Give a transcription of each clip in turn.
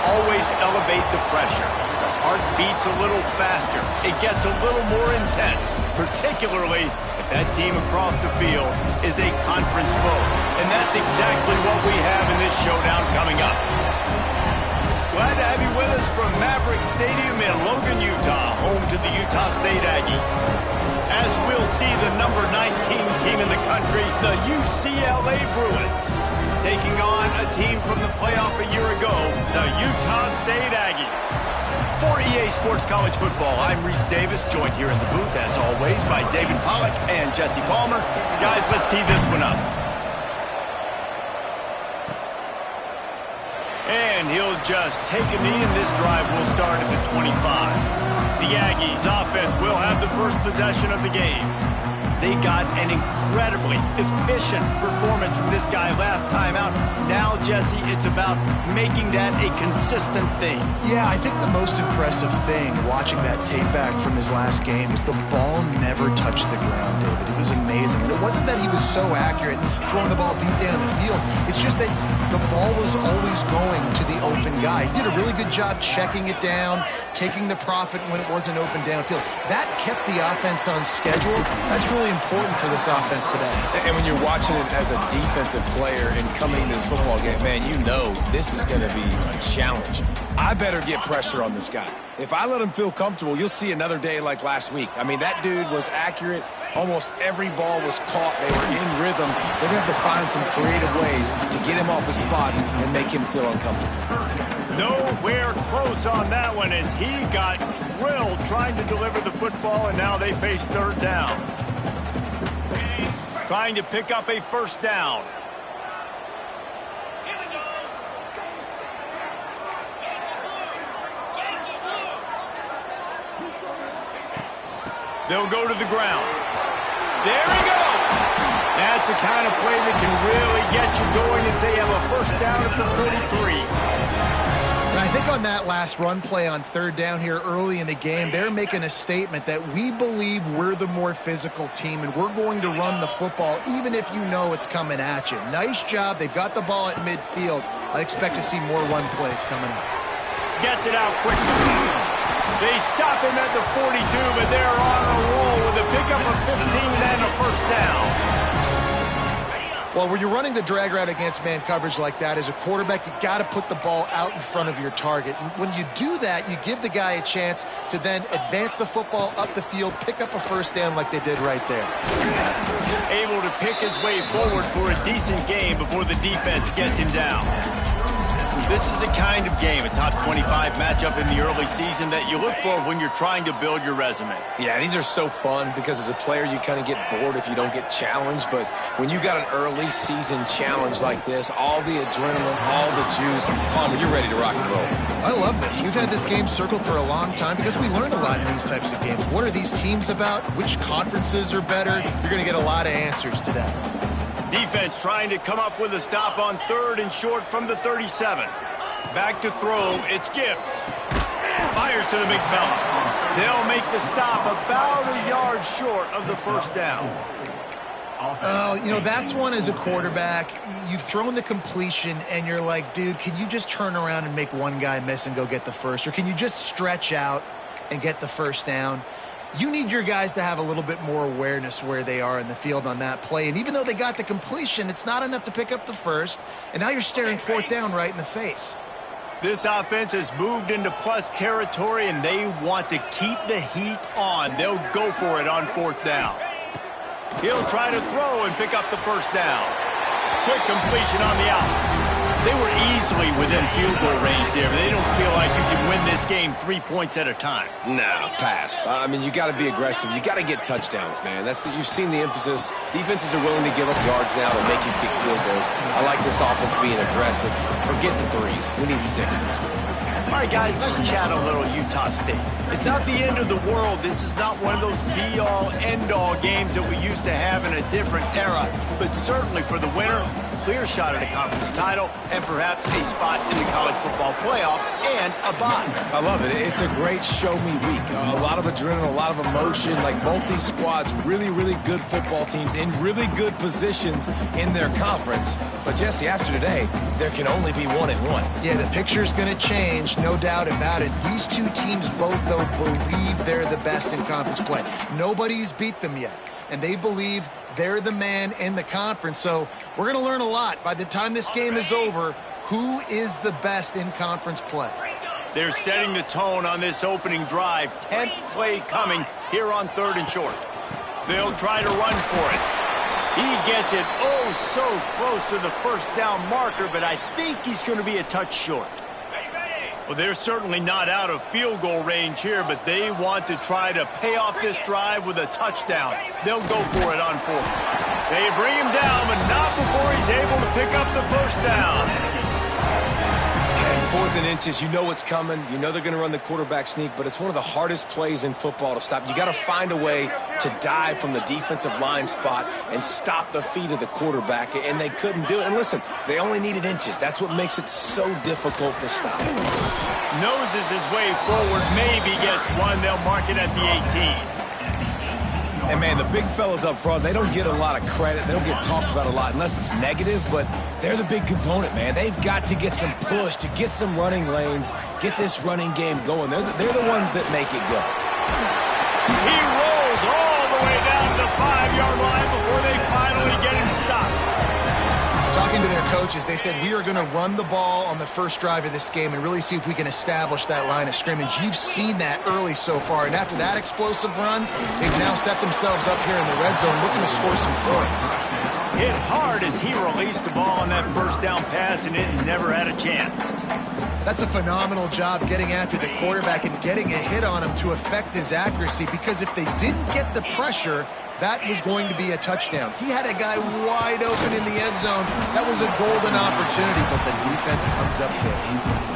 always elevate the pressure. The heart beats a little faster. It gets a little more intense, particularly if that team across the field is a conference foe. And that's exactly what we have in this showdown coming up. Glad to have you with us from Maverick Stadium in Logan, Utah, home to the Utah State Aggies. As we'll see the number 19 team in the country, the UCLA Bruins, taking on a team from the playoff a year ago, the Utah State Aggies. For EA Sports College Football, I'm Reese Davis, joined here in the booth, as always, by David Pollack and Jesse Palmer. Guys, let's tee this one up. And he'll just take a knee, and this drive will start at the 25. The Aggies offense will have the first possession of the game. They got an incredibly efficient performance from this guy last time out. Now, Jesse, it's about making that a consistent thing. Yeah, I think the most impressive thing watching that tape back from his last game is the ball never touched the ground, David. It was amazing. And it wasn't that he was so accurate throwing the ball deep down the field. It's just that the ball was always going to the open guy. He did a really good job checking it down, taking the profit when it wasn't open downfield. That kept the offense on schedule. That's really important for this offense today. And when you're watching it as a defensive player and coming to this football game, man, you know this is going to be a challenge. I better get pressure on this guy. If I let him feel comfortable, you'll see another day like last week. I mean, that dude was accurate. Almost every ball was caught. They were in rhythm. They're going to have to find some creative ways to get him off his spots and make him feel uncomfortable. Nowhere close on that one as he got drilled trying to deliver the football, and now they face third down. Trying to pick up a first down. They'll go to the ground. There he goes. That's the kind of play that can really get you going as they have a first down at the 43. And I think on that last run play on third down here early in the game, they're making a statement that we believe we're the more physical team and we're going to run the football even if you know it's coming at you. Nice job. They've got the ball at midfield. I expect to see more run plays coming up. Gets it out quick. They stop him at the 42, but they're on a roll with a pickup of 15 and a first down. Well, when you're running the drag route against man coverage like that, as a quarterback, you got to put the ball out in front of your target. And when you do that, you give the guy a chance to then advance the football up the field, pick up a first down like they did right there. Able to pick his way forward for a decent game before the defense gets him down. This is a kind of game, a top 25 matchup in the early season that you look for when you're trying to build your resume. Yeah, these are so fun because as a player you kind of get bored if you don't get challenged, but when you got an early season challenge like this, all the adrenaline, all the juice, Palmer, you're ready to rock and roll. I love this. We've had this game circled for a long time because we learn a lot in these types of games. What are these teams about? Which conferences are better? You're going to get a lot of answers today. Defense trying to come up with a stop on third and short from the 37. Back to throw, it's Gibbs. Fires to the big fella. They'll make the stop about a yard short of the first down. You know, that's one as a quarterback. You've thrown the completion, and you're like, dude, can you just turn around and make one guy miss and go get the first? Or can you just stretch out and get the first down? You need your guys to have a little bit more awareness where they are in the field on that play. And even though they got the completion, it's not enough to pick up the first. And now you're staring fourth down right in the face. This offense has moved into plus territory, and they want to keep the heat on. They'll go for it on fourth down. He'll try to throw and pick up the first down. Quick completion on the out. They were easily within field goal range there, but they don't feel like you can win this game 3 points at a time. No, pass. I mean, you got to be aggressive. You got to get touchdowns, man. You've seen the emphasis. Defenses are willing to give up yards now to make you kick field goals. I like this offense being aggressive. Forget the threes. We need sixes. All right, guys, let's chat a little Utah State. It's not the end of the world. This is not one of those be-all, end-all games that we used to have in a different era. But certainly for the winner, clear shot at a conference title and perhaps a spot in the college football playoff and a bye. I love it. It's a great show-me week. A lot of adrenaline, a lot of emotion. Like both these squads, really, really good football teams in really good positions in their conference. But, Jesse, after today, there can only be 1-1. Yeah, the picture's going to change, no doubt about it. These two teams both, though, believe they're the best in conference play. Nobody's beat them yet, and they believe they're the man in the conference. So we're going to learn a lot. By the time this game is over, who is the best in conference play? They're setting the tone on this opening drive. 10th play coming here on 3rd and short. They'll try to run for it. He gets it oh so close to the first down marker, but I think he's going to be a touch short. Well, they're certainly not out of field goal range here, but they want to try to pay off this drive with a touchdown. They'll go for it on 4th. They bring him down, but not before he's able to pick up the first down. And 4th and inches, you know what's coming. You know they're going to run the quarterback sneak, but it's one of the hardest plays in football to stop. You got to find a way to dive from the defensive line spot and stop the feet of the quarterback, and they couldn't do it. And listen, they only needed inches. That's what makes it so difficult to stop. Noses his way forward, maybe gets one. They'll mark it at the 18. And, man, the big fellas up front, they don't get a lot of credit. They don't get talked about a lot unless it's negative, but they're the big component, man. They've got to get some push, to get some running lanes, get this running game going. They're the ones that make it go. He rolls all the way down to the 5-yard line before they finally get him stopped. Talking to their coaches, they said, we are going to run the ball on the first drive of this game and really see if we can establish that line of scrimmage. You've seen that early so far, and after that explosive run, they've now set themselves up here in the red zone looking to score some points. Hit hard as he released the ball on that first down pass, and it never had a chance. That's a phenomenal job getting after the quarterback and getting a hit on him to affect his accuracy, because if they didn't get the pressure, that was going to be a touchdown. He had a guy wide open in the end zone. That was a golden opportunity, but the defense comes up big.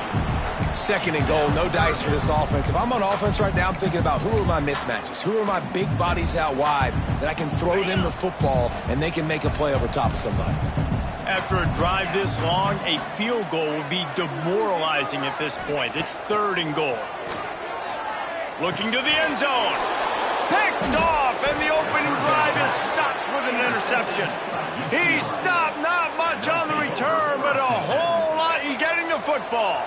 2nd and goal, no dice for this offense. If I'm on offense right now, I'm thinking about who are my mismatches? Who are my big bodies out wide that I can throw them the football and they can make a play over top of somebody? After a drive this long, a field goal would be demoralizing at this point. It's 3rd and goal. Looking to the end zone. Picked off, and the opening drive is stopped with an interception. He stopped, not much on the return, but a whole lot in getting the football.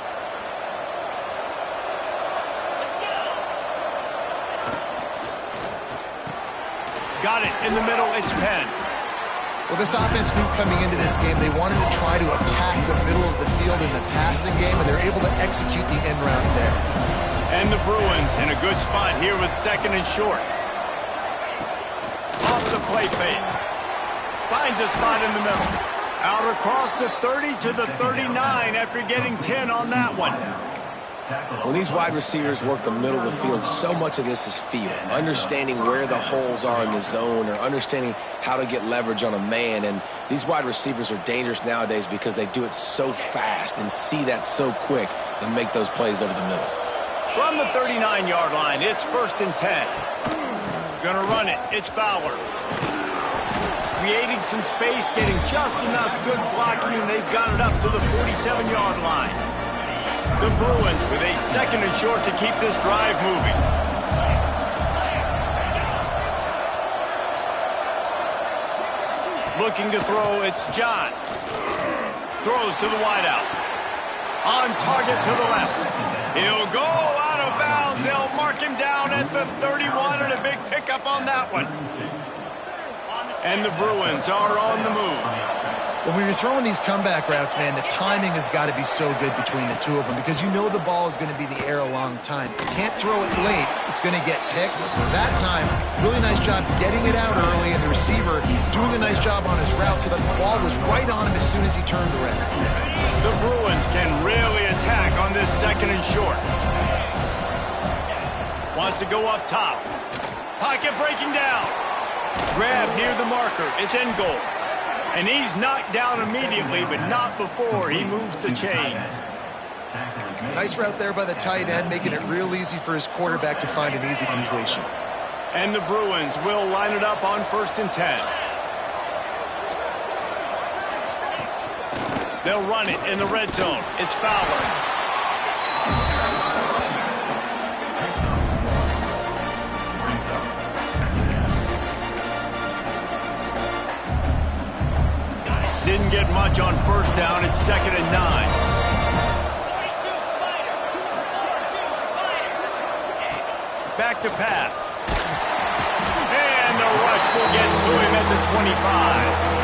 Got it in the middle, it's Penn. Well, this offense knew coming into this game they wanted to try to attack the middle of the field in the passing game, and they're able to execute the end round there. And the Bruins in a good spot here with 2nd and short. Off the play fake. Finds a spot in the middle. Out across the 30 to the 39 after getting 10 on that one. When these wide receivers work the middle of the field, so much of this is feel. Understanding where the holes are in the zone, or understanding how to get leverage on a man. And these wide receivers are dangerous nowadays because they do it so fast and see that so quick and make those plays over the middle. From the 39-yard line, it's 1st and 10. Gonna run it. It's Fowler. Creating some space, getting just enough good blocking, and they've got it up to the 47-yard line. The Bruins with a 2nd and short to keep this drive moving. Looking to throw, it's John. Throws to the wideout. On target to the left. He'll go out of bounds. They'll mark him down at the 31, and a big pickup on that one. And the Bruins are on the move. Well, when you're throwing these comeback routes, man, the timing has got to be so good between the two of them, because you know the ball is going to be in the air a long time. You can't throw it late. It's going to get picked. That time, really nice job getting it out early, and the receiver doing a nice job on his route so that the ball was right on him as soon as he turned around. The Bruins can really attack on this 2nd and short. Wants to go up top. Pocket breaking down. Grab near the marker. It's end goal. And he's knocked down immediately, but not before he moves the chains. Nice route there by the tight end, making it real easy for his quarterback to find an easy completion. And the Bruins will line it up on 1st and 10. They'll run it in the red zone. It's Fowler. Didn't get much on first down. It's 2nd and 9. Back to pass. And the rush will get to him at the 25.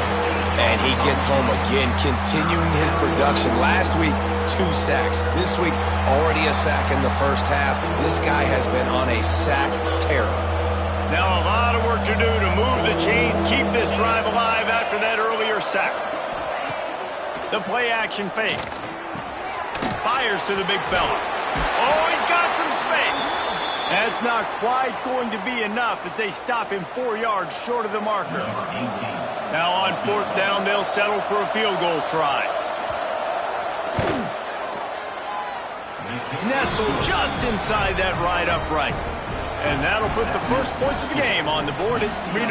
And he gets home again, continuing his production. Last week, 2 sacks. This week, already a sack in the first half. This guy has been on a sack tear. Now a lot of work to do to move the chains, keep this drive alive after that earlier sack. The play-action fake. Fires to the big fella. Oh, he's got some space. That's not quite going to be enough as they stop him 4 yards short of the marker. Now on 4th down, they'll settle for a field goal try. Nestled just inside that right upright. And that'll put the first points of the game on the board. It's 3-0.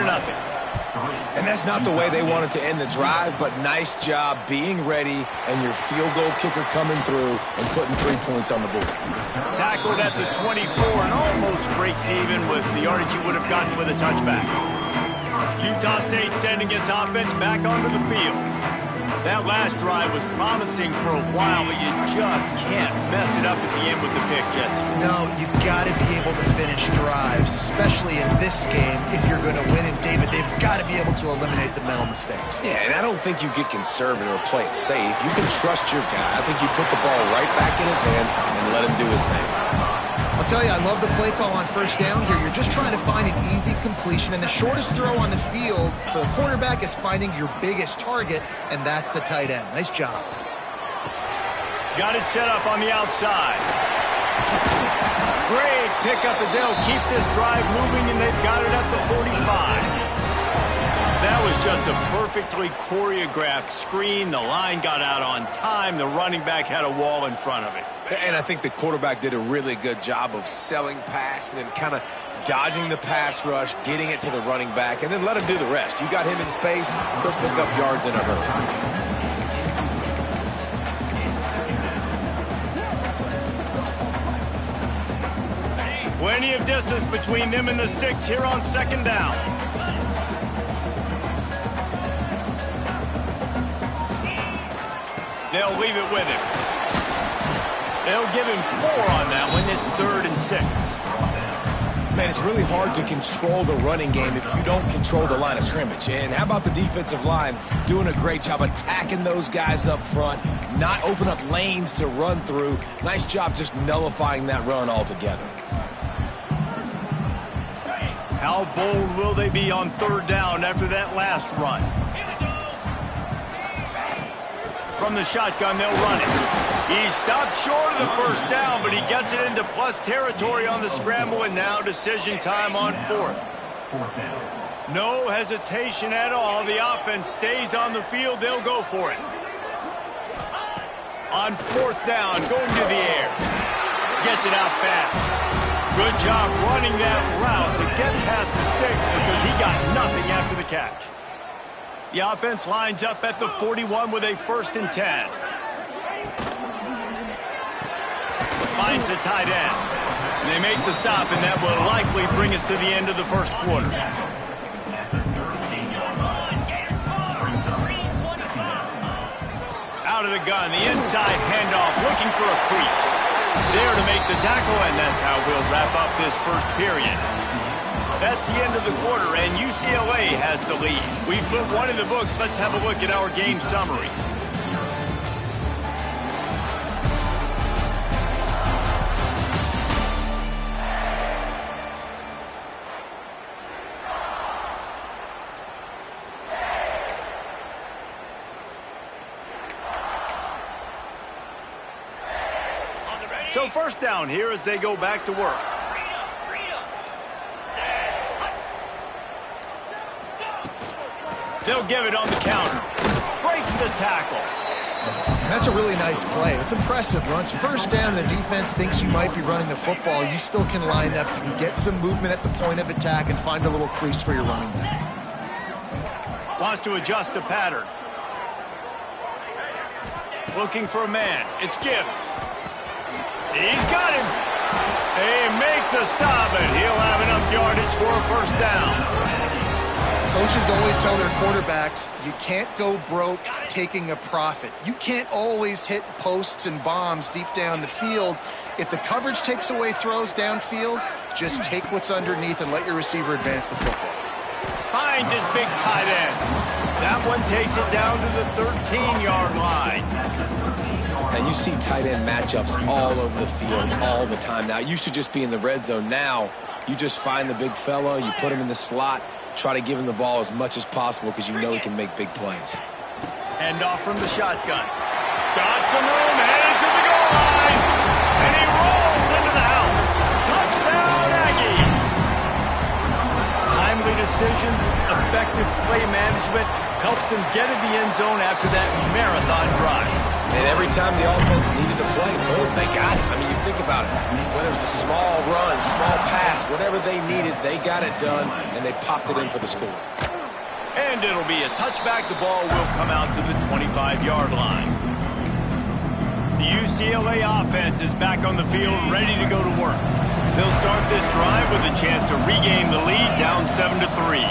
And that's not the way they wanted to end the drive, but nice job being ready and your field goal kicker coming through and putting 3 points on the board. Tackled at the 24 and almost breaks even with the yardage he would have gotten with a touchback. Utah State sending its offense back onto the field. That last drive was promising for a while, but you just can't mess it up at the end with the pick, Jesse. No, you've got to be able to finish drives, especially in this game if you're going to win. And, David, they've got to be able to eliminate the mental mistakes. Yeah, and I don't think you get conservative or play it safe. You can trust your guy. I think you put the ball right back in his hands and let him do his thing. I'll tell you, I love the play call on first down here. You're just trying to find an easy completion, and the shortest throw on the field for the quarterback is finding your biggest target, and that's the tight end. Nice job. Got it set up on the outside. Great pickup as they'll keep this drive moving, and they've got it at the 45. That was just a perfectly choreographed screen. The line got out on time. The running back had a wall in front of it. And I think the quarterback did a really good job of selling pass and then kind of dodging the pass rush, getting it to the running back, and then let him do the rest. You got him in space, he'll pick up yards in a hurry. Plenty of distance between them and the sticks here on 2nd down. They'll leave it with him. They'll give him 4 on that one. It's 3rd and 6. Man, it's really hard to control the running game if you don't control the line of scrimmage. And how about the defensive line doing a great job attacking those guys up front, not open up lanes to run through. Nice job just nullifying that run altogether. How bold will they be on 3rd down after that last run? From the shotgun, they'll run it. He stopped short of the first down, but he gets it into plus territory on the scramble, and now decision time on 4th. No hesitation at all. The offense stays on the field. They'll go for it. On 4th down, going to the air. Gets it out fast. Good job running that route to get past the sticks because he got nothing after the catch. The offense lines up at the 41 with a 1st and 10. Finds the tight end. And they make the stop, and that will likely bring us to the end of the 1st quarter. Out of the gun, the inside handoff, looking for a crease. There to make the tackle, and that's how we'll wrap up this 1st period. That's the end of the quarter, and UCLA has the lead. We've put one in the books. Let's have a look at our game summary. So 1st down here as they go back to work. They'll give it on the counter. Breaks the tackle. That's a really nice play. It's impressive. Once 1st down, the defense thinks you might be running the football. You still can line up. You can get some movement at the point of attack and find a little crease for your running back. Wants to adjust the pattern. Looking for a man. It's Gibbs. He's got him. They make the stop, and he'll have enough yardage for a first down. Coaches always tell their quarterbacks, you can't go broke taking a profit. You can't always hit posts and bombs deep down the field. If the coverage takes away throws downfield, just take what's underneath and let your receiver advance the football. Finds his big tight end. That one takes it down to the 13-yard line. And you see tight end matchups all over the field all the time. Now, it used to just be in the red zone. Now, you just find the big fella, you put him in the slot, try to give him the ball as much as possible because you know he can make big plays. Hand off from the shotgun. Got some room, headed to the goal line. And he rolls into the house. Touchdown, Aggies. Timely decisions, effective play management helps them get in the end zone after that marathon drive. And every time the offense needed to play, boom, they got it. I mean, you think about it. Whether it was a small run, small pass, whatever they needed, they got it done, and they popped it in for the score. And it'll be a touchback. The ball will come out to the 25-yard line. The UCLA offense is back on the field, ready to go to work. They'll start this drive with a chance to regain the lead, down 7-3.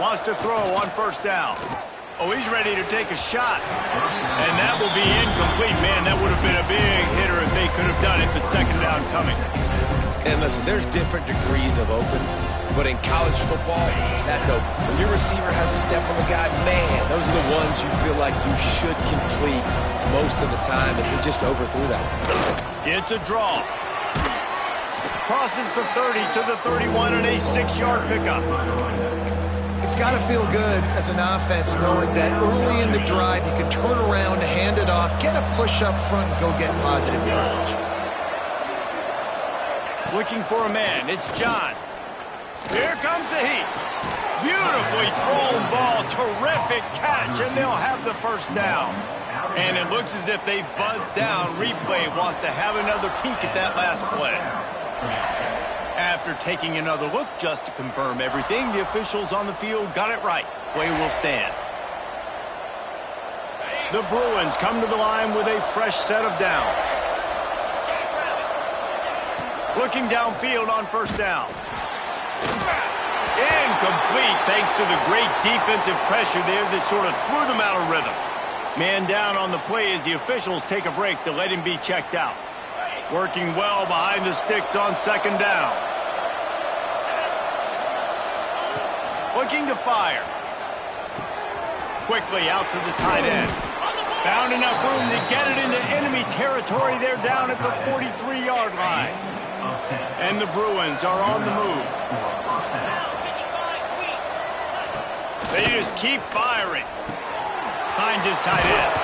Wants to throw on first down. Oh, he's ready to take a shot. And that will be incomplete. Man, that would have been a big hitter if they could have done it, but second down coming. And listen, there's different degrees of open, but in college football, that's open. When your receiver has a step on the guy, man, those are the ones you feel like you should complete most of the time, and he just overthrew that one. It's a draw. Crosses the 30 to the 31 and a 6-yard pickup. It's got to feel good as an offense knowing that early in the drive you can turn around, hand it off, get a push up front, and go get positive yardage. Looking for a man. It's John. Here comes the heat. Beautifully thrown ball. Terrific catch, and they'll have the first down. And it looks as if they've buzzed down. Replay wants to have another peek at that last play. After taking another look just to confirm everything, the officials on the field got it right. Play will stand. The Bruins come to the line with a fresh set of downs. Looking downfield on first down. Incomplete thanks to the great defensive pressure there that sort of threw them out of rhythm. Man down on the play as the officials take a break to let him be checked out. Working well behind the sticks on second down. Looking to fire. Quickly out to the tight end. Found enough room to get it into enemy territory. They're down at the 43-yard line. And the Bruins are on the move. They just keep firing. Finds his tight end.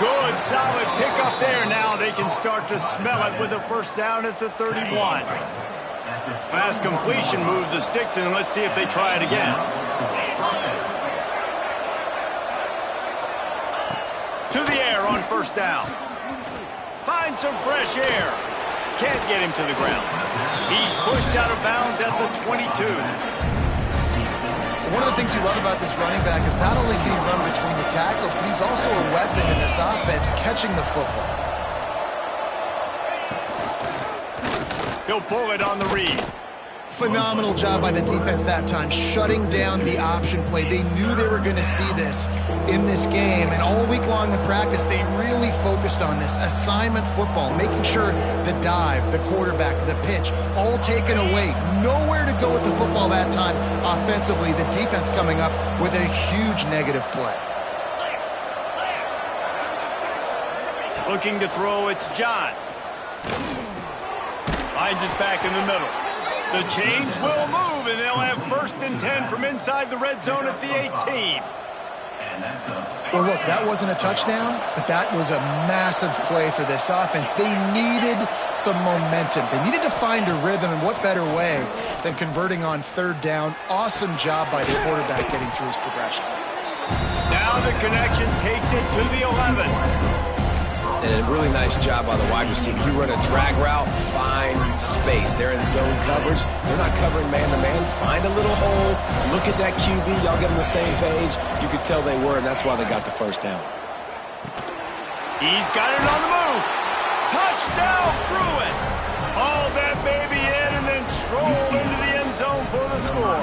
Good, solid pickup there. Now they can start to smell it with a first down at the 31. Last completion moved the sticks, and let's see if they try it again. To the air on first down. Find some fresh air. Can't get him to the ground. He's pushed out of bounds at the 22. One of the things you love about this running back is not only can he run between the tackles, but he's also a weapon in this offense catching the football. He'll pull it on the read. Phenomenal job by the defense that time, shutting down the option play. They knew they were going to see this in this game, and all week long in practice, they really focused on this assignment football, making sure the dive, the quarterback, the pitch, all taken away. Nowhere to go with the football that time offensively. The defense coming up with a huge negative play. Looking to throw, it's John. Finds us back in the middle. The chains will move, and they'll have first and 10 from inside the red zone at the 18. Well, look, that wasn't a touchdown, but that was a massive play for this offense. They needed some momentum. They needed to find a rhythm, and what better way than converting on third down. Awesome job by the quarterback getting through his progression. Now the connection takes it to the 11. And a really nice job by the wide receiver. You run a drag route, find space. They're in zone coverage. They're not covering man-to-man. Find a little hole. Look at that QB. Y'all get on the same page. You could tell they were, and that's why they got the first down. He's got it on the move. Touchdown, Bruins. Haul that baby in and then stroll into the end zone for the score.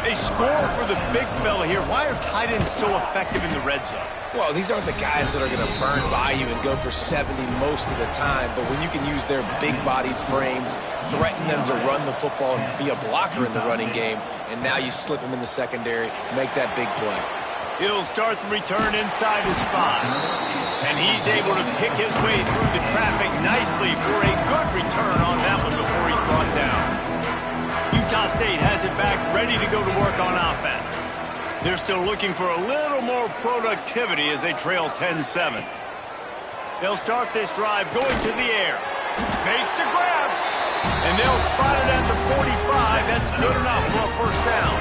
A score for the big fella here. Why are tight ends so effective in the red zone? Well, these aren't the guys that are going to burn by you and go for 70 most of the time, but when you can use their big-bodied frames, threaten them to run the football and be a blocker in the running game, and now you slip them in the secondary, make that big play. He'll start the return inside his 5, and he's able to pick his way through the traffic nicely for a good return on that one before he's brought down. Utah State has it back, ready to go to work on offense. They're still looking for a little more productivity as they trail 10-7. They'll start this drive going to the air. Makes the grab. And they'll spot it at the 45. That's good enough for a first down.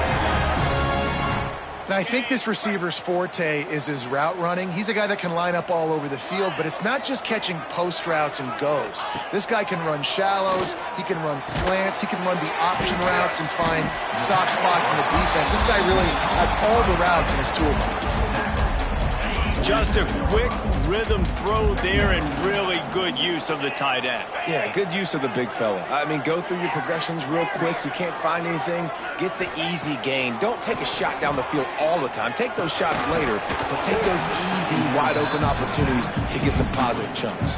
And I think this receiver's forte is his route running. He's a guy that can line up all over the field, but it's not just catching post routes and goes. This guy can run shallows, he can run slants, he can run the option routes and find soft spots in the defense. This guy really has all the routes in his toolbox. Just a quick rhythm throw there and really good use of the tight end. Yeah, good use of the big fella. I mean, go through your progressions real quick. You can't find anything. Get the easy gain. Don't take a shot down the field all the time. Take those shots later, but take those easy, wide-open opportunities to get some positive chunks.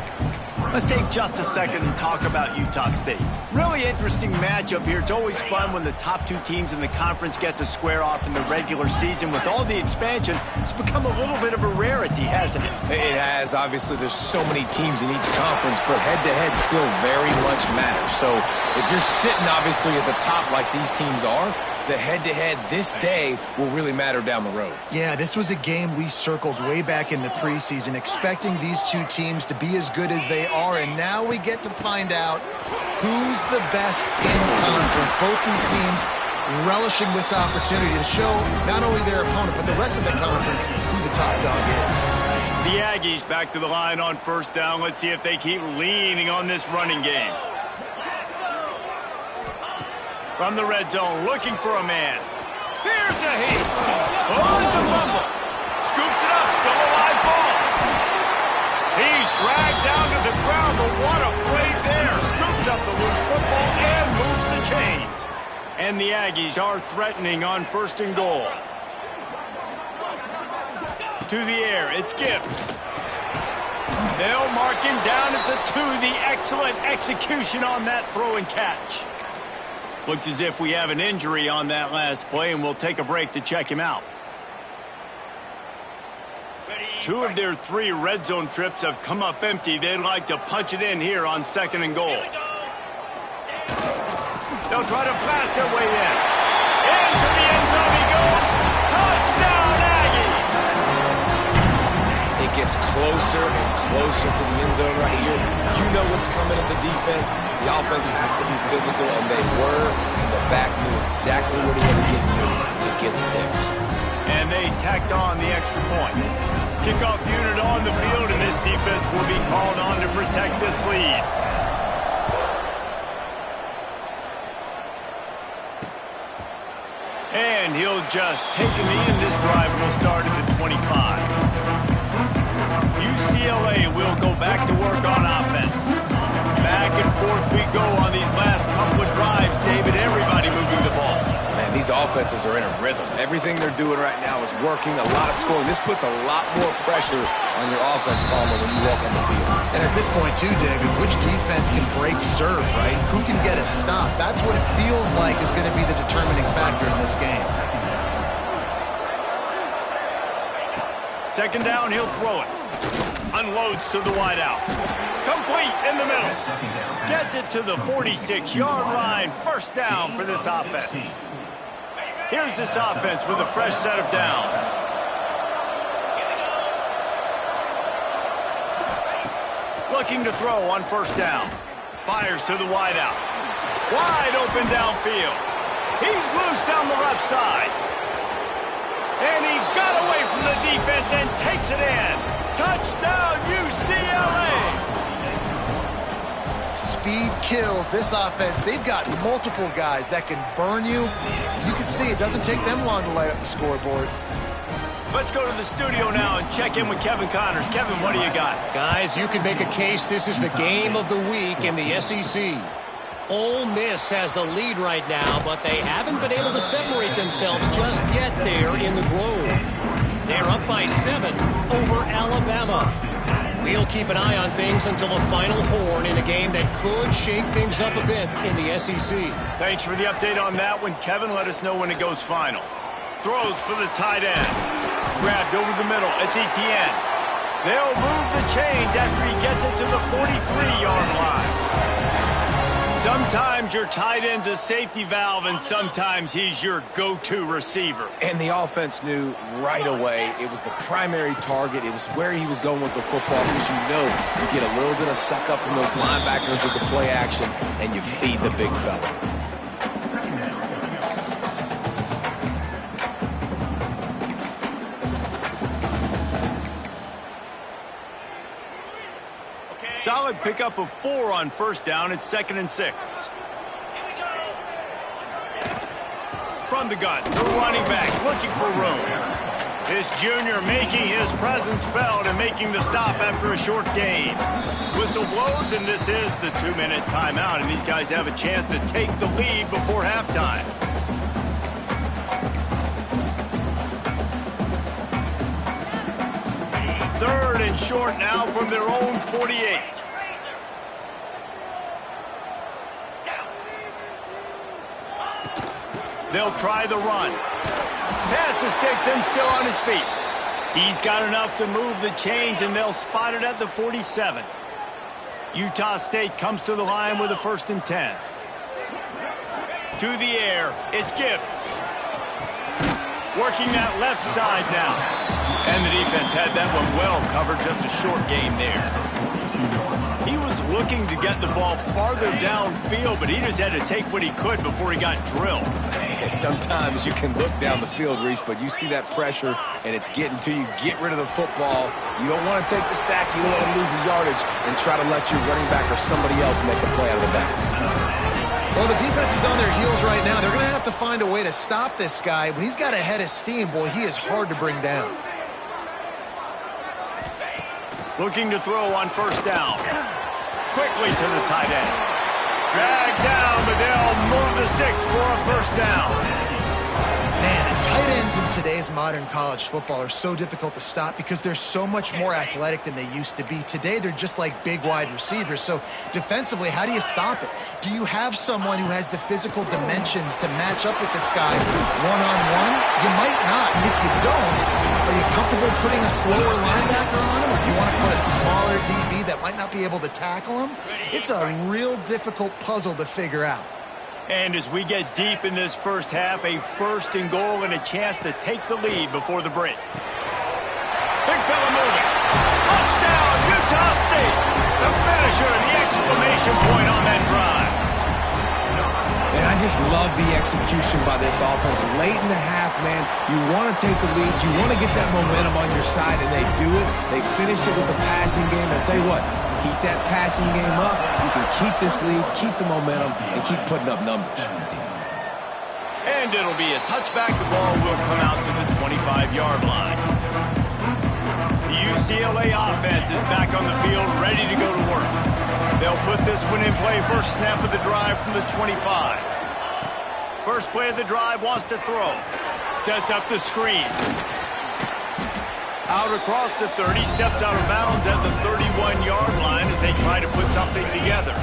Let's take just a second and talk about Utah State. Really interesting matchup here. It's always fun when the top two teams in the conference get to square off in the regular season. With all the expansion, it's become a little bit of a rarity, hasn't it? It has. Obviously, there's so many teams in each conference, but head-to-head still very much matters. So if you're sitting, obviously, at the top like these teams are, the head-to-head this day will really matter down the road. Yeah, this was a game we circled way back in the preseason, expecting these two teams to be as good as they are, and now we get to find out who's the best in conference. Both these teams relishing this opportunity to show not only their opponent, but the rest of the conference who the top dog is. The Aggies back to the line on first down. Let's see if they keep leaning on this running game. From the red zone, looking for a man. Here's a heat. Oh, it's a fumble. Scoops it up, still a live ball. He's dragged down to the ground, but what a play there. Scoops up the loose football and moves the chains. And the Aggies are threatening on first and goal. To the air, it's Gibbs. They'll mark him down at the 2. The excellent execution on that throw and catch. Looks as if we have an injury on that last play, and we'll take a break to check him out. 2 of their 3 red zone trips have come up empty. They'd like to punch it in here on second and goal. They'll try to pass their way in. Into the end zone he goes. Touchdown, Aggies! It gets closer and closer to the end zone right here. You know what's coming as a defense. The offense has to be physical, and they were, and the back knew exactly where he had to get 6. And they tacked on the extra point. Kickoff unit on the field, and this defense will be called on to protect this lead. And he'll just take a knee, and this drive will start at the 25. UCLA will go back to work on offense. Back and forth we go on these last couple of drives, David. Everybody moving the ball. Man, these offenses are in a rhythm. Everything they're doing right now is working, a lot of scoring. This puts a lot more pressure on your offense, Palmer, when you walk on the field. And at this point, too, David, which defense can break serve, right? Who can get a stop? That's what it feels like is going to be the determining factor in this game. Second down, he'll throw it. Unloads to the wideout. Complete in the middle. Gets it to the 46-yard line. First down for this offense. Here's this offense with a fresh set of downs. Looking to throw on first down. Fires to the wideout. Wide open downfield. He's loose down the left side. And he got away from the defense and takes it in. Touchdown, UCLA! Speed kills this offense. They've got multiple guys that can burn you. You can see it doesn't take them long to light up the scoreboard. Let's go to the studio now and check in with Kevin Connors. Kevin, what do you got? Guys, you can make a case this is the game of the week in the SEC. Ole Miss has the lead right now, but they haven't been able to separate themselves just yet there in the Grove. They're up by 7 over Alabama. We'll keep an eye on things until the final horn in a game that could shake things up a bit in the SEC. Thanks for the update on that one, Kevin. Let us know when it goes final. Throws for the tight end. Grabbed over the middle. It's Etienne. They'll move the chains after he gets it to the 43-yard line. Sometimes your tight end's a safety valve, and sometimes he's your go-to receiver. And the offense knew right away it was the primary target. It was where he was going with the football because you know you get a little bit of suck up from those linebackers with the play action, and you feed the big fella. Solid pickup of 4 on first down. It's 2nd and 6. From the gun, the running back looking for room. This junior making his presence felt and making the stop after a short gain. Whistle blows, and this is the 2-minute timeout, and these guys have a chance to take the lead before halftime. Third and short now from their own 48. They'll try the run. Pass the sticks and still on his feet. He's got enough to move the chains, and they'll spot it at the 47. Utah State comes to the line with a 1st and 10. To the air, it's Gibbs. Working that left side now. And the defense had that one well covered, just a short gain there. He was looking to get the ball farther downfield, but he just had to take what he could before he got drilled. Sometimes you can look down the field, Reese, but you see that pressure, and it's getting to you. Get rid of the football. You don't want to take the sack. You don't want to lose the yardage and try to let your running back or somebody else make a play out of the backfield. Well, the defense is on their heels right now. They're going to have to find a way to stop this guy. When he's got a head of steam, boy, he is hard to bring down. Looking to throw on first down. Quickly to the tight end. Dragged down, but they'll move the sticks for a first down. Man, tight ends in today's modern college football are so difficult to stop because they're so much more athletic than they used to be. Today, they're just like big wide receivers. So defensively, how do you stop it? Do you have someone who has the physical dimensions to match up with this guy one-on-one? You might not. And if you don't, are you comfortable putting a slower linebacker on him? Or do you want to put a smaller DB that might not be able to tackle him? It's a real difficult puzzle to figure out. And as we get deep in this first half, a 1st and goal and a chance to take the lead before the break. Big fella moving. Touchdown, Utah State. The finisher, the exclamation point on that drive. And I just love the execution by this offense. Late in the half, man, you want to take the lead. You want to get that momentum on your side, and they do it. They finish it with the passing game. I'll tell you what, keep that passing game up. You can keep this lead, keep the momentum, and keep putting up numbers. And it'll be a touchback. The ball will come out to the 25-yard line. The UCLA offense is back on the field, ready to go to work. They'll put this one in play. First snap of the drive from the 25. First play of the drive, wants to throw. Sets up the screen. Out across the 30, steps out of bounds at the 31-yard line as they try to put something together.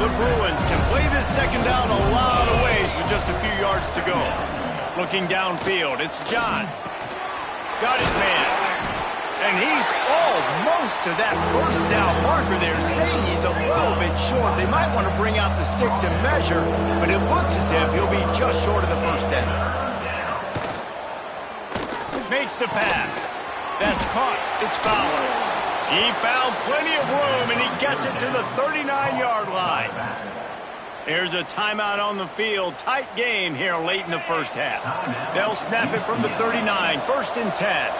The Bruins can play this second down a lot of ways with just a few yards to go. Looking downfield, it's John. Got his man. And he's almost to that first down marker there, saying he's a little bit short. They might want to bring out the sticks and measure, but it looks as if he'll be just short of the first down. Makes the pass. That's caught. It's Fowler. He found plenty of room, and he gets it to the 39-yard line. There's a timeout on the field. Tight game here late in the first half. They'll snap it from the 39. 1st and 10.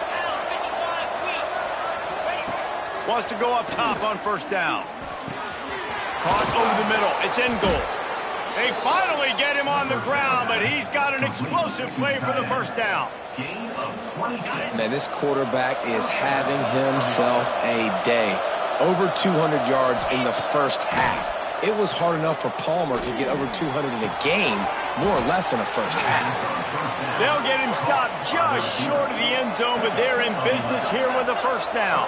Wants to go up top on first down. Caught over the middle. It's in goal. They finally get him on the ground, but he's got an explosive play for the first down. Man, this quarterback is having himself a day. Over 200 yards in the first half. It was hard enough for Palmer to get over 200 in a game, more or less in the first half. They'll get him stopped just short of the end zone, but they're in business here with a first down.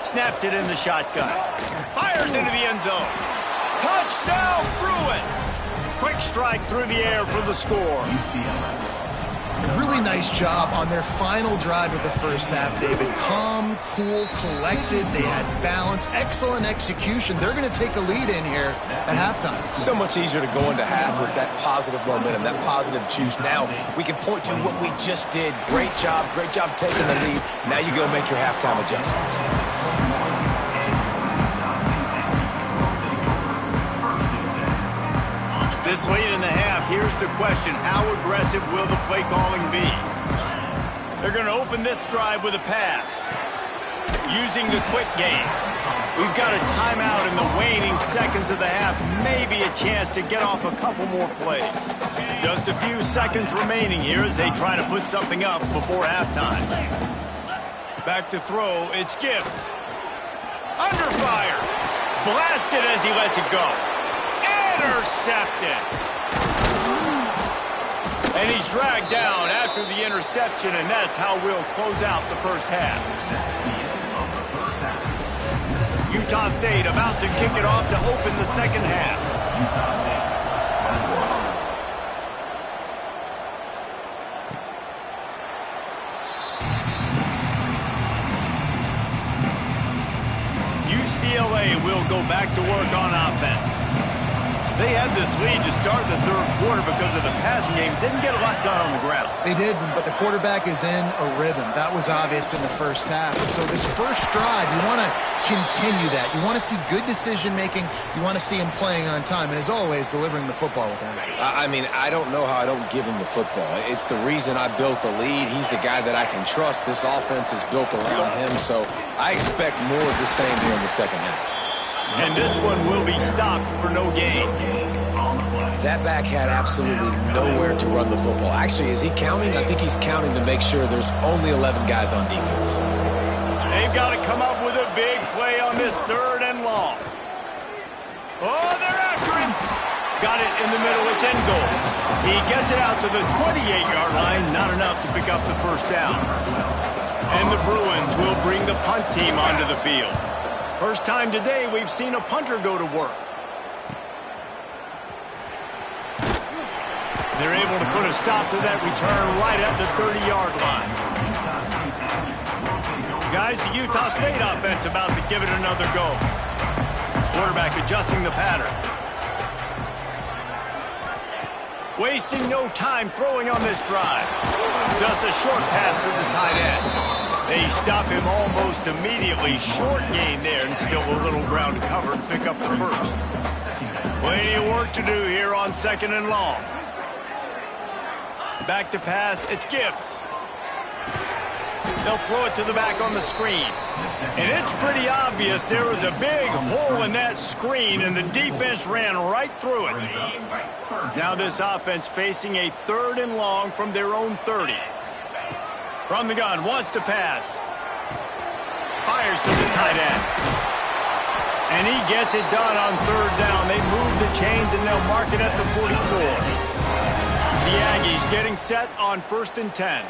Snaps it in the shotgun. Fires into the end zone. Touchdown, Bruins! Quick strike through the air for the score. Really nice job on their final drive of the first half, David. Calm, cool, collected. They had balance. Excellent execution. They're going to take a lead in here at halftime. It's so much easier to go into half with that positive momentum, that positive juice. Now we can point to what we just did. Great job taking the lead. Now you go make your halftime adjustments. This late in the half, here's the question. How aggressive will the play calling be? They're going to open this drive with a pass. Using the quick game. We've got a timeout in the waning seconds of the half. Maybe a chance to get off a couple more plays. Just a few seconds remaining here as they try to put something up before halftime. Back to throw, it's Gibbs. Under fire. Blasted as he lets it go. Intercepted. And he's dragged down after the interception, and that's how we'll close out the first half. Utah State about to kick it off to open the second half. UCLA will go back to work on offense. They had this lead to start the third quarter because of the passing game. Didn't get a lot done on the ground. They did, but the quarterback is in a rhythm. That was obvious in the first half. And so this first drive, you want to continue that. You want to see good decision-making. You want to see him playing on time. And as always, delivering the football with that. I mean, I don't know how I don't give him the football. It's the reason I built the lead. He's the guy that I can trust. This offense is built around him. So I expect more of the same here in the second half. And this one will be stopped for no gain. That back had absolutely nowhere to run the football. Actually, is he counting? I think he's counting to make sure there's only 11 guys on defense. They've got to come up with a big play on this third and long. Oh, they're after him. Got it in the middle. It's end goal. He gets it out to the 28-yard line. Not enough to pick up the first down. And the Bruins will bring the punt team onto the field. First time today we've seen a punter go to work. They're able to put a stop to that return right at the 30-yard line. Guys, the Utah State offense about to give it another go. Quarterback adjusting the pattern. Wasting no time throwing on this drive. Just a short pass to the tight end. They stop him almost immediately. Short gain there, and still a little ground to cover and pick up the first. Plenty of work to do here on second and long. Back to pass, it's Gibbs. They'll throw it to the back on the screen. And it's pretty obvious there was a big hole in that screen, and the defense ran right through it. Now this offense facing a third and long from their own 30. From the gun, wants to pass. Fires to the tight end. And he gets it done on third down. They move the chains, and they'll mark it at the 44. The Aggies getting set on 1st and 10.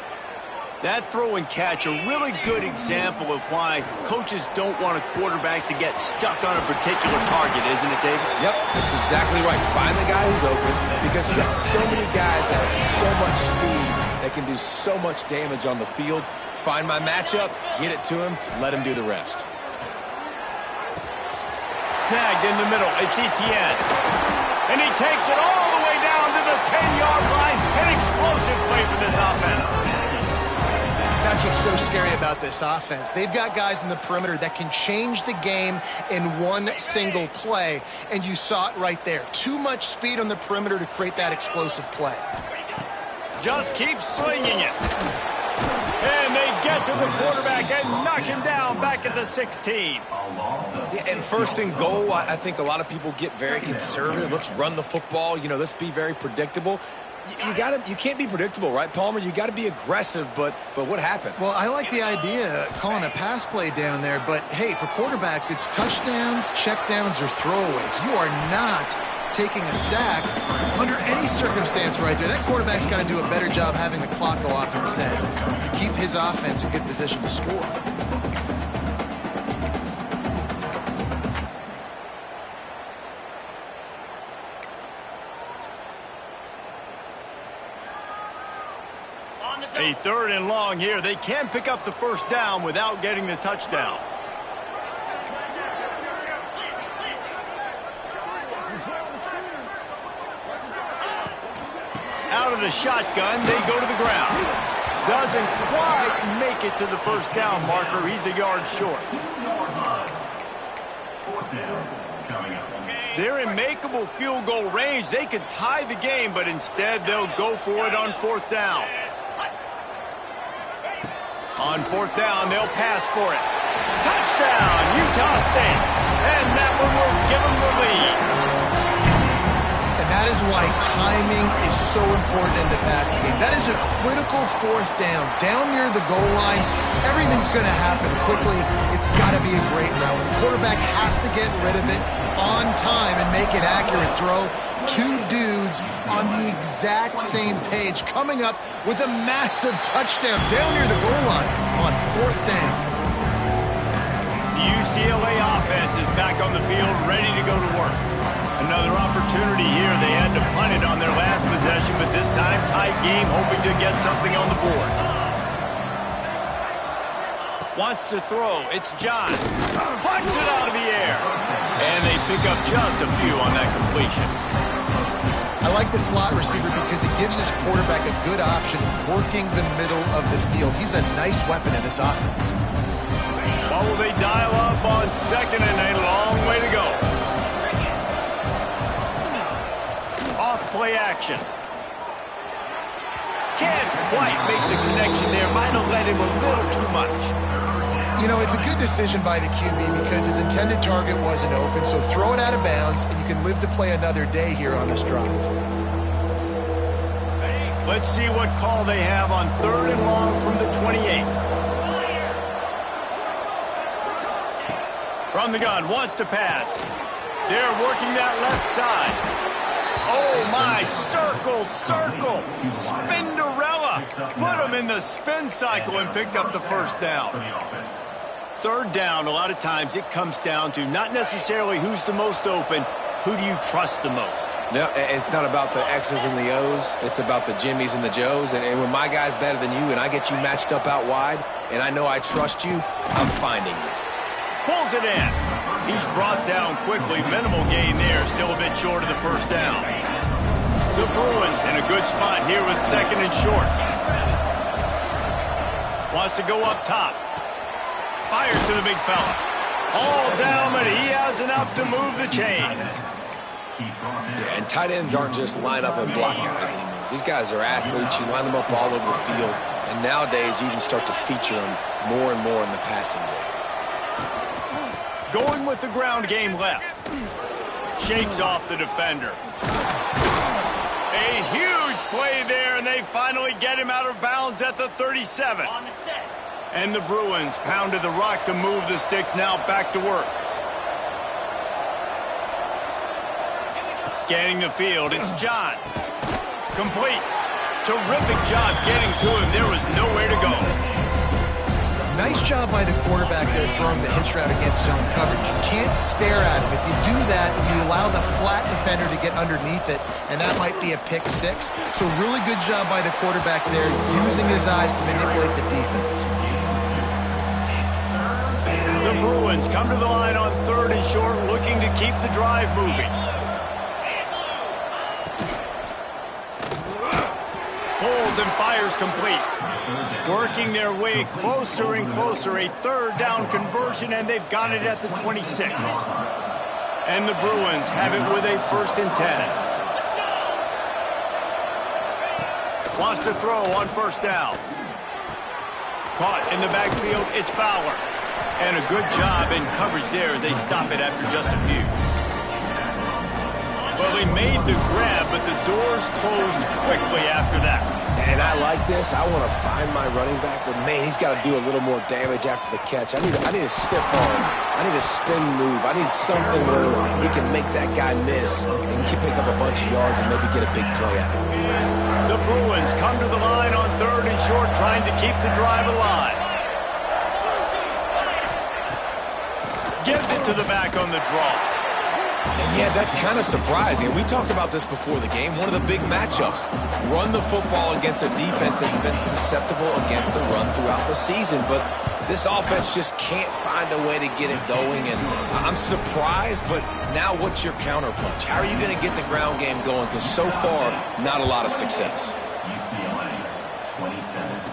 That throw and catch, a really good example of why coaches don't want a quarterback to get stuck on a particular target, isn't it, David? Yep, that's exactly right. Find the guy who's open, because you got so many guys that have so much speed that can do so much damage on the field. Find my matchup, get it to him, let him do the rest. Snagged in the middle, it's Etienne. And he takes it all the way down to the 10-yard line. An explosive play for this offense. That's what's so scary about this offense. They've got guys in the perimeter that can change the game in one single play, and you saw it right there. Too much speed on the perimeter to create that explosive play. Just keep slinging it. And they get get to the quarterback and knock him down back at the 16. Yeah, and first and goal, I think a lot of people get very conservative. Let's run the football. You know, let's be very predictable. You can't be predictable, right, Palmer? You got to be aggressive, but what happened? Well, I like the idea of calling a pass play down there, but hey, for quarterbacks, it's touchdowns, checkdowns, or throwaways. You are not taking a sack under any circumstance right there. That quarterback's got to do a better job having the clock go off in his head to keep his offense in good position to score. A 3rd and long here. They can pick up the first down without getting the touchdown. Out of the shotgun, they go to the ground. Doesn't quite make it to the first down marker. He's a yard short. They're in makeable field goal range. They could tie the game, but instead they'll go for it on 4th down. On 4th down, they'll pass for it. Touchdown, Utah State. And that one will give them the lead. And that is why timing is so important in the passing game. That is a critical 4th down. Down near the goal line, everything's going to happen quickly. It's got to be a great route. The quarterback has to get rid of it on time and make an accurate throw. 2 dudes on the exact same page coming up with a massive touchdown down near the goal line on 4th down. The UCLA offense is back on the field, ready to go to work. Another opportunity here. They had to punt it on their last possession, but this time tight game, hoping to get something on the board. Wants to throw. It's John. Plucks it out of the air. And they pick up just a few on that completion. I like the slot receiver because he gives his quarterback a good option working the middle of the field. He's a nice weapon in this offense. What will they dial up on 2nd and a long way to go? Off play action. Can't quite make the connection there. Might have led him a little too much. You know, it's a good decision by the QB because his intended target wasn't open, so throw it out of bounds, and you can live to play another day here on this drive. Let's see what call they have on 3rd and long from the 28. From the gun, wants to pass. They're working that left side. Oh, my, circle. Spinderella. Put him in the spin cycle and picked up the first down. 3rd down, a lot of times it comes down to not necessarily who's the most open, who do you trust the most? No, it's not about the X's and the O's. It's about the Jimmies and the Joes. And when my guy's better than you and I get you matched up out wide and I know I trust you, I'm finding you. Pulls it in. He's brought down quickly. Minimal gain there. Still a bit short of the first down. The Bruins in a good spot here with 2nd and short. Wants to go up top. Fires to the big fella. All down, but he has enough to move the chains. Yeah, and tight ends aren't just line up and block guys anymore. These guys are athletes. You line them up all over the field. And nowadays, you can start to feature them more and more in the passing game. Going with the ground game left. Shakes off the defender. A huge play there, and they finally get him out of bounds at the 37. And the Bruins pounded the rock to move the sticks, now back to work. Scanning the field, it's John. Complete. Terrific job getting to him. There was nowhere to go. Nice job by the quarterback there throwing the hitch route against zone coverage. You can't stare at him. If you do that, you allow the flat defender to get underneath it, and that might be a pick 6. So really good job by the quarterback there, using his eyes to manipulate the defense. The Bruins come to the line on 3rd and short, looking to keep the drive moving. Pulls and fires complete. Working their way closer and closer. A 3rd down conversion, and they've got it at the 26. And the Bruins have it with a 1st and 10. Wants to throw on 1st down. Caught in the backfield, it's Fowler. And a good job in coverage there as they stop it after just a few. Well, they made the grab, but the doors closed quickly after that. And I like this. I want to find my running back, but man, he's got to do a little more damage after the catch. I need a stiff arm. I need a spin move. I need something where he can make that guy miss and pick up a bunch of yards and maybe get a big play out of it. The Bruins come to the line on 3rd and short, trying to keep the drive alive. Gives it to the back on the draw. And yeah, that's kind of surprising. We talked about this before the game. One of the big matchups. Run the football against a defense that's been susceptible against the run throughout the season. But this offense just can't find a way to get it going. And I'm surprised, but now what's your counterpunch? How are you going to get the ground game going? Because so far, not a lot of success. UCLA, 27.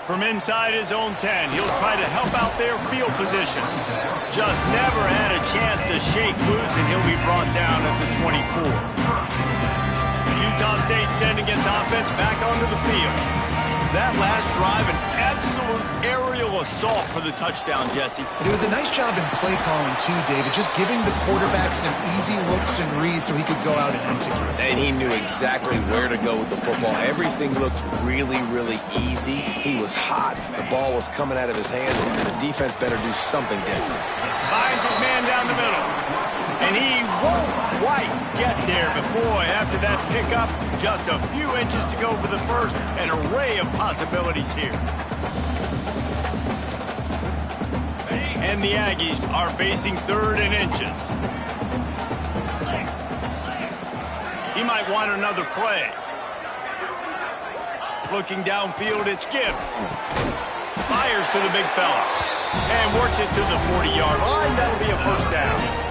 From inside his own 10, he'll try to help out their field position. Just never had a chance to shake loose, and he'll be brought down at the 24. Utah State sending its offense back onto the field. That last drive, an absolute aerial assault for the touchdown, Jesse. But it was a nice job in play calling, too, David, just giving the quarterback some easy looks and reads so he could go out and execute. And he knew exactly where to go with the football. Everything looked really, really easy. He was hot. The ball was coming out of his hands, and the defense better do something different. Finds his man down the middle. And he won't quite get there, but boy, after that pickup, just a few inches to go for the first. An array of possibilities here. And the Aggies are facing 3rd and inches. He might want another play. Looking downfield, it's Gibbs. Fires to the big fella. And works it to the 40-yard line. That'll be a first down.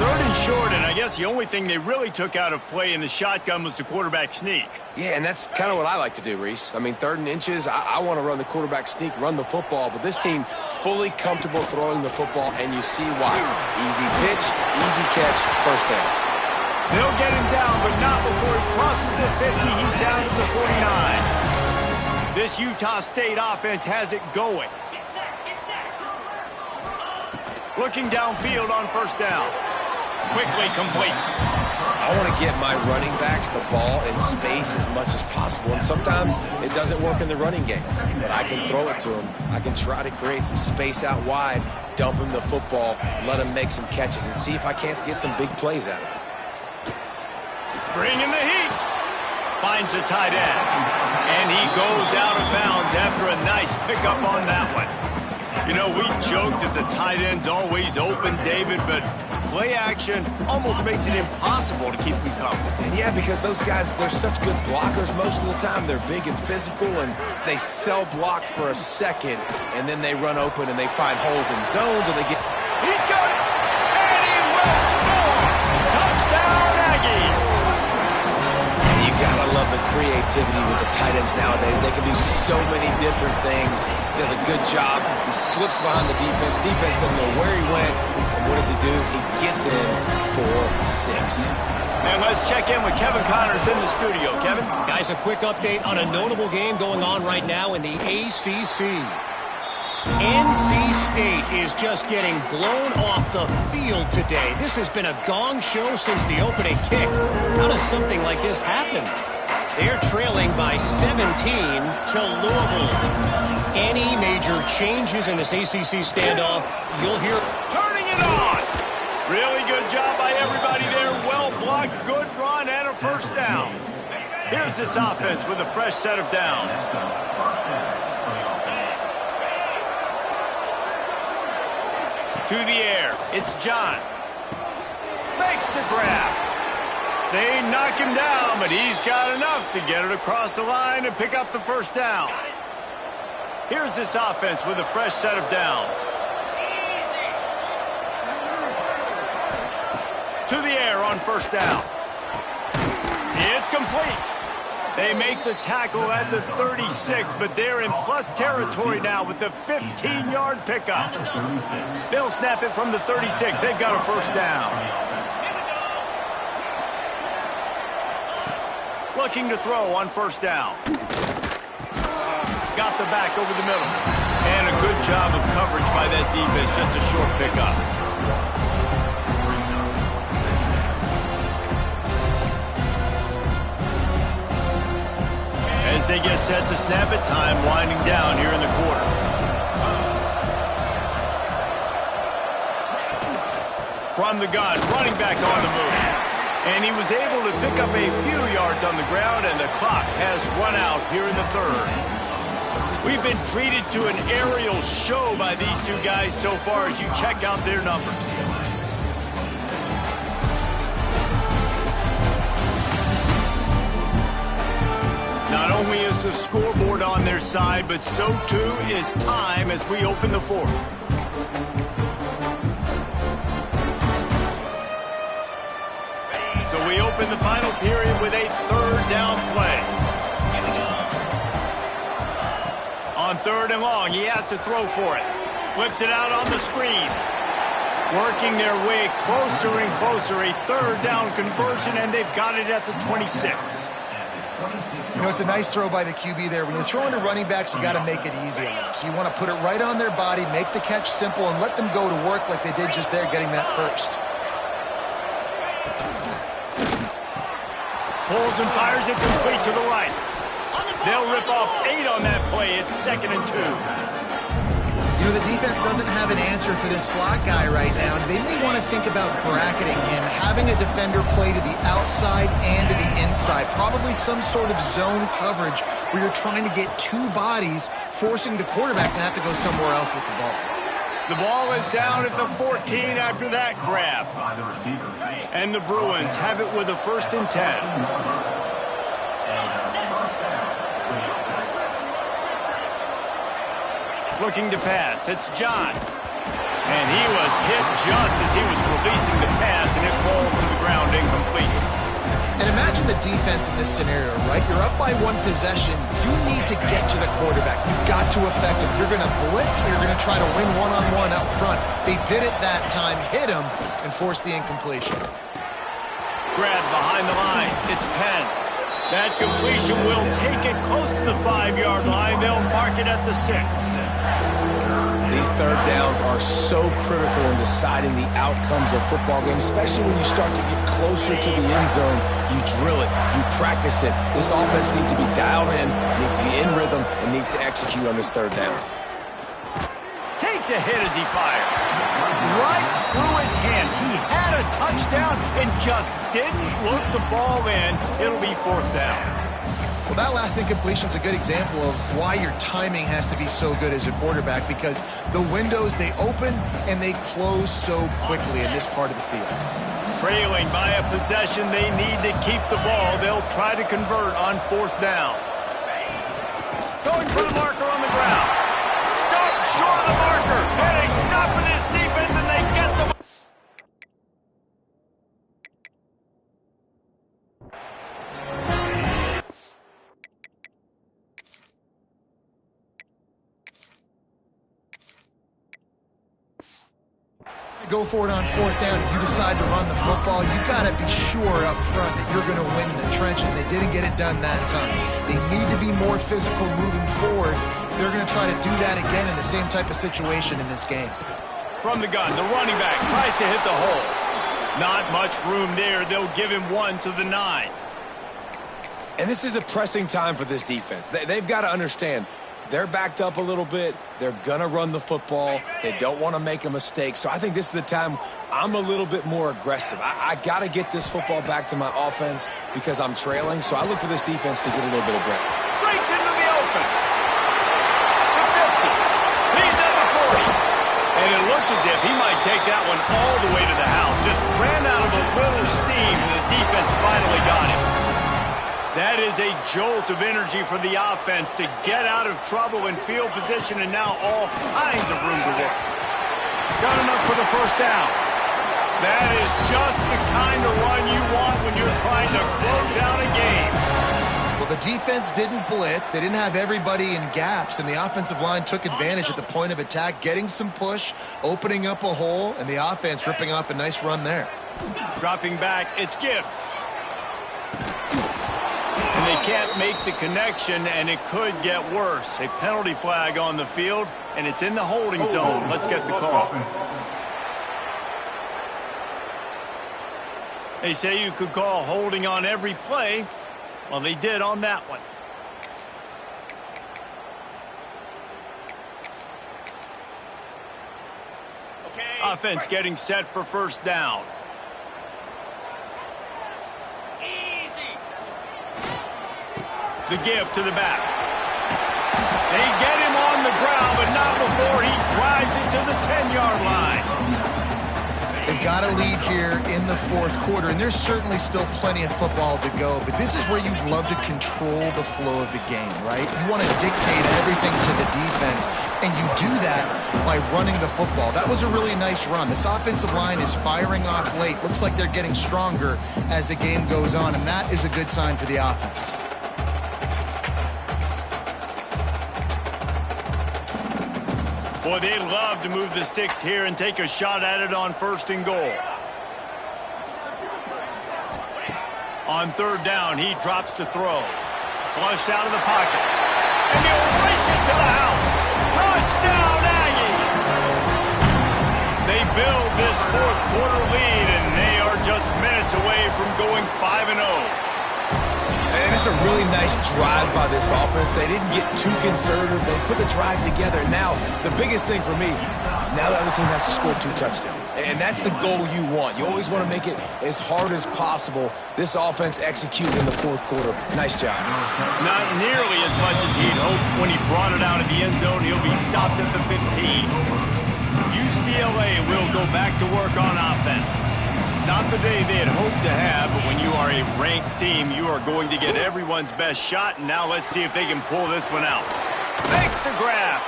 3rd and short, and I guess the only thing they really took out of play in the shotgun was the quarterback sneak. Yeah, and that's kind of what I like to do, Reese. I mean, 3rd and inches, I want to run the quarterback sneak, run the football, but this team fully comfortable throwing the football, and you see why. Easy pitch, easy catch, first down. They'll get him down, but not before he crosses the 50. He's down to the 49. This Utah State offense has it going. Looking downfield on first down. Quickly complete. I want to get my running backs the ball in space as much as possible, and sometimes it doesn't work in the running game, but I can throw it to him. I can try to create some space out wide, dump him the football, let him make some catches, and see if I can't get some big plays out of it. Bringing the heat. Finds the tight end, and he goes out of bounds after a nice pickup on that one. You know, we joked that the tight end's always open, David, but play action almost makes it impossible to keep them coming. And yeah, because those guys, they're such good blockers most of the time. They're big and physical, and they sell block for a second, and then they run open and they find holes in zones, or they get... He's got it! And he will score! Touchdown, Aggies! And you gotta love the creativity with the tight ends nowadays. They can do so many different things. He does a good job. He slips behind the defense. Defense doesn't know where he went. What does he do? He gets in for 6. And let's check in with Kevin Connors in the studio. Kevin? Guys, a quick update on a notable game going on right now in the ACC. NC State is just getting blown off the field today. This has been a gong show since the opening kick. How does something like this happen? They're trailing by 17 to Louisville. Any major changes in this ACC standoff, you'll hear... Turning it on! Really good job by everybody there. Well blocked, good run, and a first down. Here's this offense with a fresh set of downs. To the air, it's John. Makes the grab. They knock him down, but he's got enough to get it across the line and pick up the first down. Here's this offense with a fresh set of downs. To the air on first down. It's complete. They make the tackle at the 36, but they're in plus territory now with the 15-yard pickup. They'll snap it from the 36. They've got a first down. Looking to throw on first down. Got the back over the middle. And a good job of coverage by that defense, just a short pickup. As they get set to snap it, time winding down here in the quarter. From the gun, running back on the move. And he was able to pick up a few yards on the ground, and the clock has run out here in the third. We've been treated to an aerial show by these two guys so far as you check out their numbers. Not only is the scoreboard on their side, but so too is time as we open the fourth. So we open the final period with a third down play. On third and long, he has to throw for it. Flips it out on the screen. Working their way closer and closer. A third down conversion, and they've got it at the 26. You know, it's a nice throw by the QB there. When you're throwing to running backs, you got to make it easy on them. So you want to put it right on their body, make the catch simple, and let them go to work like they did just there, getting that first. Pulls and fires it complete to the right. They'll rip off 8 on that play. It's 2nd and 2. You know, the defense doesn't have an answer for this slot guy right now. They may want to think about bracketing him, having a defender play to the outside and to the inside. Probably some sort of zone coverage where you're trying to get two bodies, forcing the quarterback to have to go somewhere else with the ball. The ball is down at the 14 after that grab. And the Bruins have it with a 1st and 10. Looking to pass. It's John. And he was hit just as he was releasing the pass, and it falls to the ground incomplete. And imagine the defense in this scenario, right? You're up by 1 possession. You need to get to the quarterback. You've got to affect him. You're going to blitz, or you're going to try to win one-on-one up front. They did it that time, hit him, and forced the incompletion. Grab behind the line. It's Penn. That completion will take it close to the 5-yard line. They'll mark it at the 6. These third downs are so critical in deciding the outcomes of football games, especially when you start to get closer to the end zone. You drill it, you practice it. This offense needs to be dialed in, needs to be in rhythm, and needs to execute on this third down. Takes a hit as he fires. Right through his hands. He had a touchdown and just didn't look the ball in. It'll be 4th down. Well, that last incompletion is a good example of why your timing has to be so good as a quarterback, because the windows, they open and they close so quickly in this part of the field. Trailing by a possession, they need to keep the ball. They'll try to convert on 4th down. Going for the marker on the ground. Stop short of the marker. And they stop for this defense, and they get the... Go for it on 4th down. If you decide to run the football, you got to be sure up front that you're going to win in the trenches. They didn't get it done that time. They need to be more physical moving forward. They're going to try to do that again in the same type of situation in this game. From the gun, the running back tries to hit the hole. Not much room there. They'll give him 1 to the 9. And this is a pressing time for this defense. They've got to understand, they're backed up a little bit. They're going to run the football. They don't want to make a mistake. So I think this is the time I'm a little bit more aggressive. I got to get this football back to my offense because I'm trailing. So I look for this defense to get a little bit aggressive. Breaks into the open. The 50. He's at the 40. And it looked as if he might take that one all the way to the house. Just ran out of a little steam, and the defense finally got him. That is a jolt of energy for the offense to get out of trouble in field position, and now all kinds of room to work. Got enough for the 1st down. That is just the kind of run you want when you're trying to close out a game. Well, the defense didn't blitz. They didn't have everybody in gaps, and the offensive line took advantage at the point of attack, getting some push, opening up a hole, and the offense ripping off a nice run there. Dropping back, it's Gibbs. And they can't make the connection, and it could get worse. A penalty flag on the field, and it's in the holding zone. Let's get the call. They say you could call holding on every play. Well, they did on that one. Offense getting set for first down. The give to the back. They get him on the ground, but not before he drives it to the 10-yard line. They've got a lead here in the fourth quarter, and there's certainly still plenty of football to go, but this is where you'd love to control the flow of the game, right? You want to dictate everything to the defense, and you do that by running the football. That was a really nice run. This offensive line is firing off late. Looks like they're getting stronger as the game goes on, and that is a good sign for the offense. Boy, they'd love to move the sticks here and take a shot at it on first and goal. On third down, he drops to throw. Flushed out of the pocket. And he'll race it to the house. Touchdown, Aggie! They build this fourth quarter lead, and they are just minutes away from going 5-0. And it's a really nice drive by this offense. They didn't get too conservative. They put the drive together. Now, the biggest thing for me, now the other team has to score 2 touchdowns. And that's the goal you want. You always want to make it as hard as possible. This offense executed in the fourth quarter. Nice job. Not nearly as much as he'd hoped when he brought it out of the end zone. He'll be stopped at the 15. UCLA will go back to work on offense. Not the day they had hoped to have, but when you are a ranked team, you are going to get everyone's best shot, and now let's see if they can pull this one out. Makes the grab.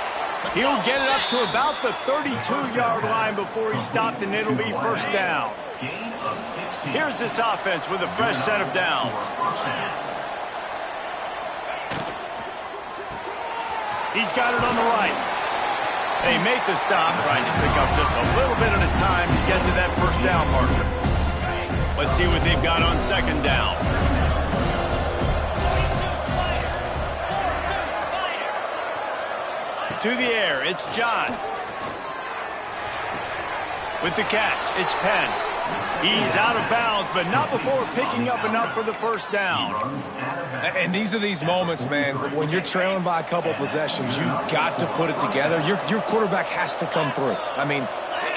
He'll get it up to about the 32-yard line before he's stopped, and it'll be first down. Here's this offense with a fresh set of downs. He's got it on the right. They make the stop, trying to pick up just a little bit at a time to get to that first down marker. Let's see what they've got on second down. To the air, it's John. With the catch, it's Penn. He's out of bounds, but not before picking up enough for the first down. And these are these moments, man, when you're trailing by a couple possessions, you've got to put it together. Your quarterback has to come through. I mean,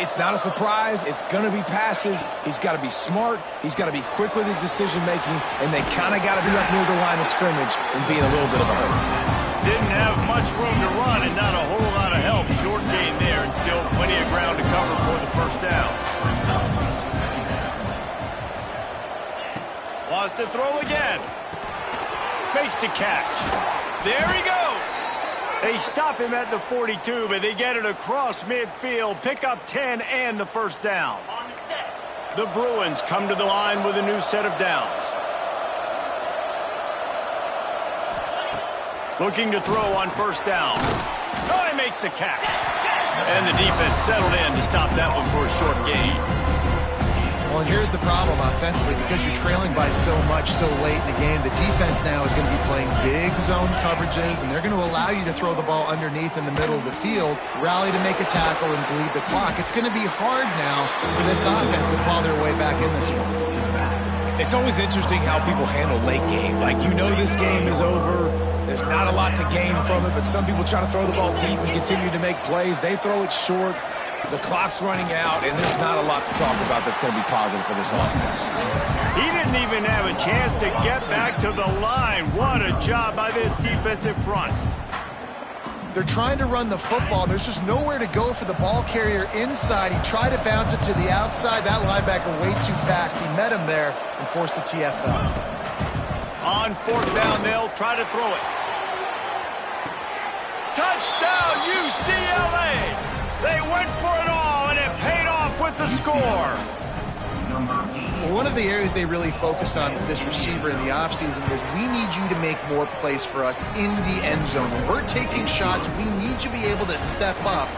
it's not a surprise. It's going to be passes. He's got to be smart. He's got to be quick with his decision-making, and they kind of got to be up near the line of scrimmage and be in a little bit of a hurry. Didn't have much room to run and not a whole lot of help. Short gain there and still plenty of ground to cover for the first down. Wants to throw again. Makes the catch. There he goes. They stop him at the 42, but they get it across midfield. Pick up 10 and the first down. The Bruins come to the line with a new set of downs. Looking to throw on first down. Oh, he makes the catch. And the defense settled in to stop that one for a short gain. Well, and here's the problem offensively. Because you're trailing by so much so late in the game, the defense now is going to be playing big zone coverages, and they're going to allow you to throw the ball underneath in the middle of the field, rally to make a tackle, and bleed the clock. It's going to be hard now for this offense to claw their way back in this one. It's always interesting how people handle late game. Like, you know this game is over. There's not a lot to gain from it, but some people try to throw the ball deep and continue to make plays. They throw it short. The clock's running out, and there's not a lot to talk about that's going to be positive for this offense. He didn't even have a chance to get back to the line. What a job by this defensive front. They're trying to run the football. There's just nowhere to go for the ball carrier inside. He tried to bounce it to the outside. That linebacker way too fast. He met him there and forced the TFL. On fourth down, they'll try to throw it. Touchdown, UCLA! They went for it all, and it paid off with the score. Well, one of the areas they really focused on with this receiver in the offseason was, we need you to make more plays for us in the end zone. When we're taking shots, we need you to be able to step up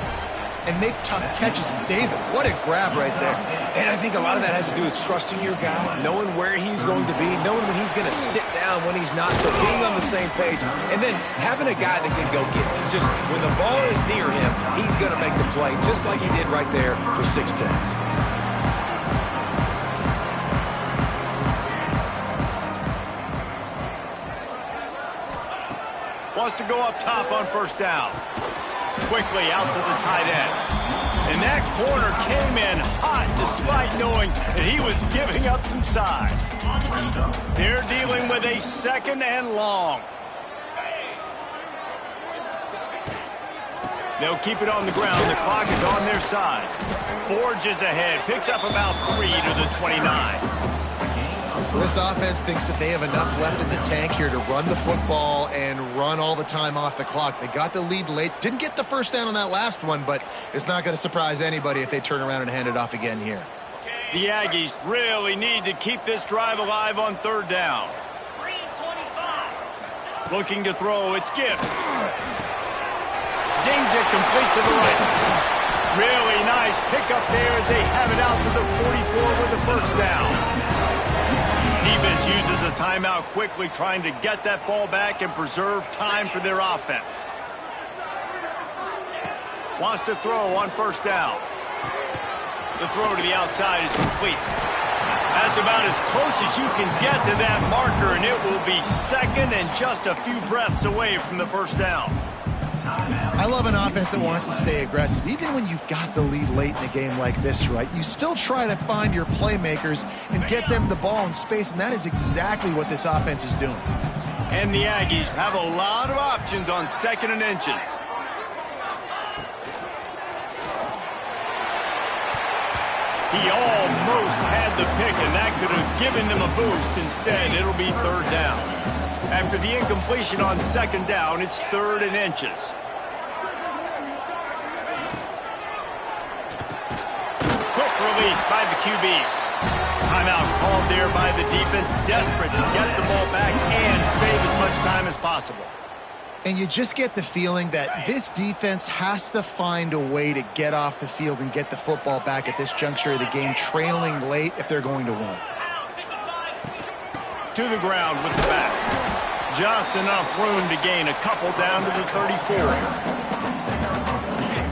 and make tough catches. David, what a grab right there. And I think a lot of that has to do with trusting your guy, knowing where he's going to be, knowing when he's going to sit down, when he's not, so being on the same page, and then having a guy that can go get it. Just when the ball is near him, he's going to make the play, just like he did right there for 6 points. Wants to go up top on first down. Quickly out to the tight end. And that corner came in hot despite knowing that he was giving up some size. They're dealing with a 2nd and long. They'll keep it on the ground. The clock is on their side. Forges ahead. Picks up about 3 to the 29. This offense thinks that they have enough left in the tank here to run the football and run all the time off the clock. They got the lead late. Didn't get the first down on that last one, but it's not going to surprise anybody if they turn around and hand it off again here. The Aggies really need to keep this drive alive on 3rd down. Looking to throw. It's Gibbs. Zings it complete to the right. Really nice pickup there as they have it out to the 44 with the first down. Defense uses a timeout quickly, trying to get that ball back and preserve time for their offense. Wants to throw on first down. The throw to the outside is complete. That's about as close as you can get to that marker, and it will be 2nd and just a few breaths away from the first down. I love an offense that wants to stay aggressive. Even when you've got the lead late in a game like this, right, you still try to find your playmakers and get them the ball in space, and that is exactly what this offense is doing. And the Aggies have a lot of options on 2nd and inches. He almost had the pick, and that could have given them a boost. Instead, it'll be 3rd down. After the incompletion on 2nd down, it's 3rd and inches. Quick release by the QB. Timeout called there by the defense, desperate to get the ball back and save as much time as possible. And you just get the feeling that this defense has to find a way to get off the field and get the football back at this juncture of the game, trailing late if they're going to win. To the ground with the back. Just enough room to gain a couple down to the 34.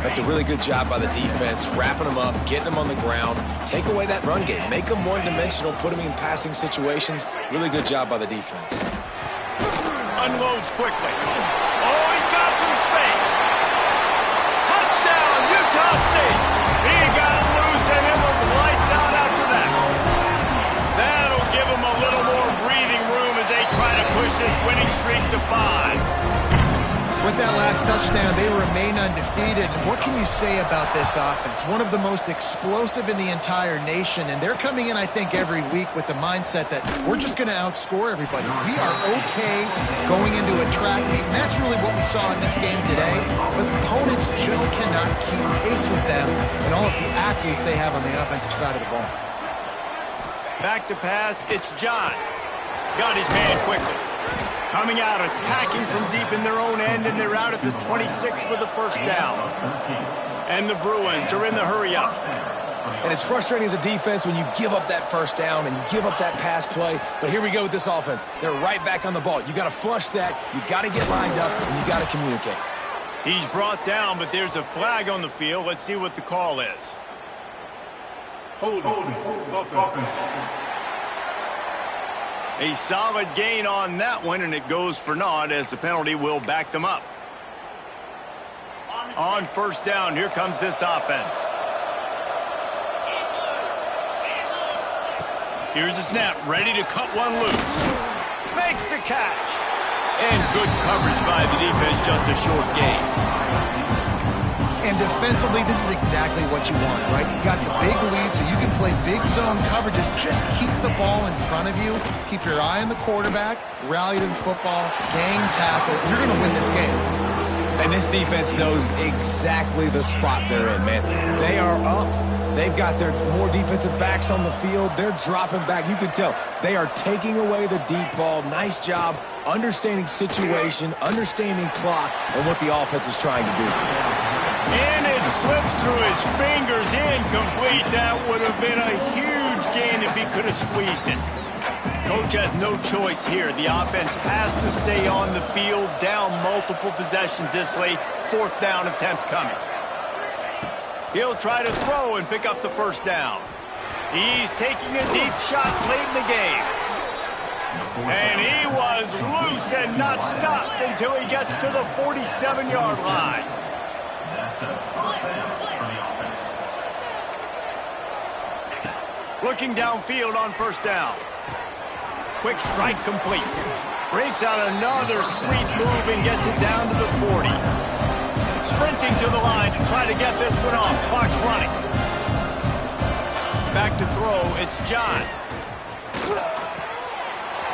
That's a really good job by the defense, wrapping them up, getting them on the ground, take away that run game, make them one-dimensional, put them in passing situations. Really good job by the defense. Unloads quickly. Oh, he's got some space. Touchdown, Utah State. He got loose, and it was lights out after that. That'll give him a little more breathing room as they try to push this winning streak to 5. With that last touchdown, they remain undefeated. What can you say about this offense? One of the most explosive in the entire nation, and they're coming in, I think, every week with the mindset that we're just going to outscore everybody. We are okay going into a track meet, and that's really what we saw in this game today. But opponents just cannot keep pace with them and all of the athletes they have on the offensive side of the ball. Back to pass, it's John. Got his man quickly. Coming out, attacking from deep in their own end, and they're out at the 26 with the first down. And the Bruins are in the hurry-up. And it's frustrating as a defense when you give up that first down and you give up that pass play. But here we go with this offense. They're right back on the ball. You got to flush that. You got to get lined up, and you got to communicate. He's brought down, but there's a flag on the field. Let's see what the call is. Hold offense. A solid gain on that one, and it goes for naught as the penalty will back them up. On first down, here comes this offense. Here's the snap, ready to cut one loose. Makes the catch. And good coverage by the defense, just a short gain. And defensively, this is exactly what you want, right? You got the big lead, so you can play big zone coverages. Just keep the ball in front of you. Keep your eye on the quarterback. Rally to the football. Gang tackle. You're going to win this game. And this defense knows exactly the spot they're in, man. They are up. They've got their more defensive backs on the field. They're dropping back. You can tell they are taking away the deep ball. Nice job understanding situation, understanding clock, and what the offense is trying to do. And it slips through his fingers, incomplete. That would have been a huge gain if he could have squeezed it. Coach has no choice here. The offense has to stay on the field, down multiple possessions this late. Fourth down attempt coming. He'll try to throw and pick up the first down. He's taking a deep shot late in the game. And he was loose and not stopped until he gets to the 47-yard line. That's a first down for the offense. Looking downfield on first down. Quick strike complete. Breaks out another sweet move and gets it down to the 40. Sprinting to the line to try to get this one off. Clock's running. Back to throw, it's John.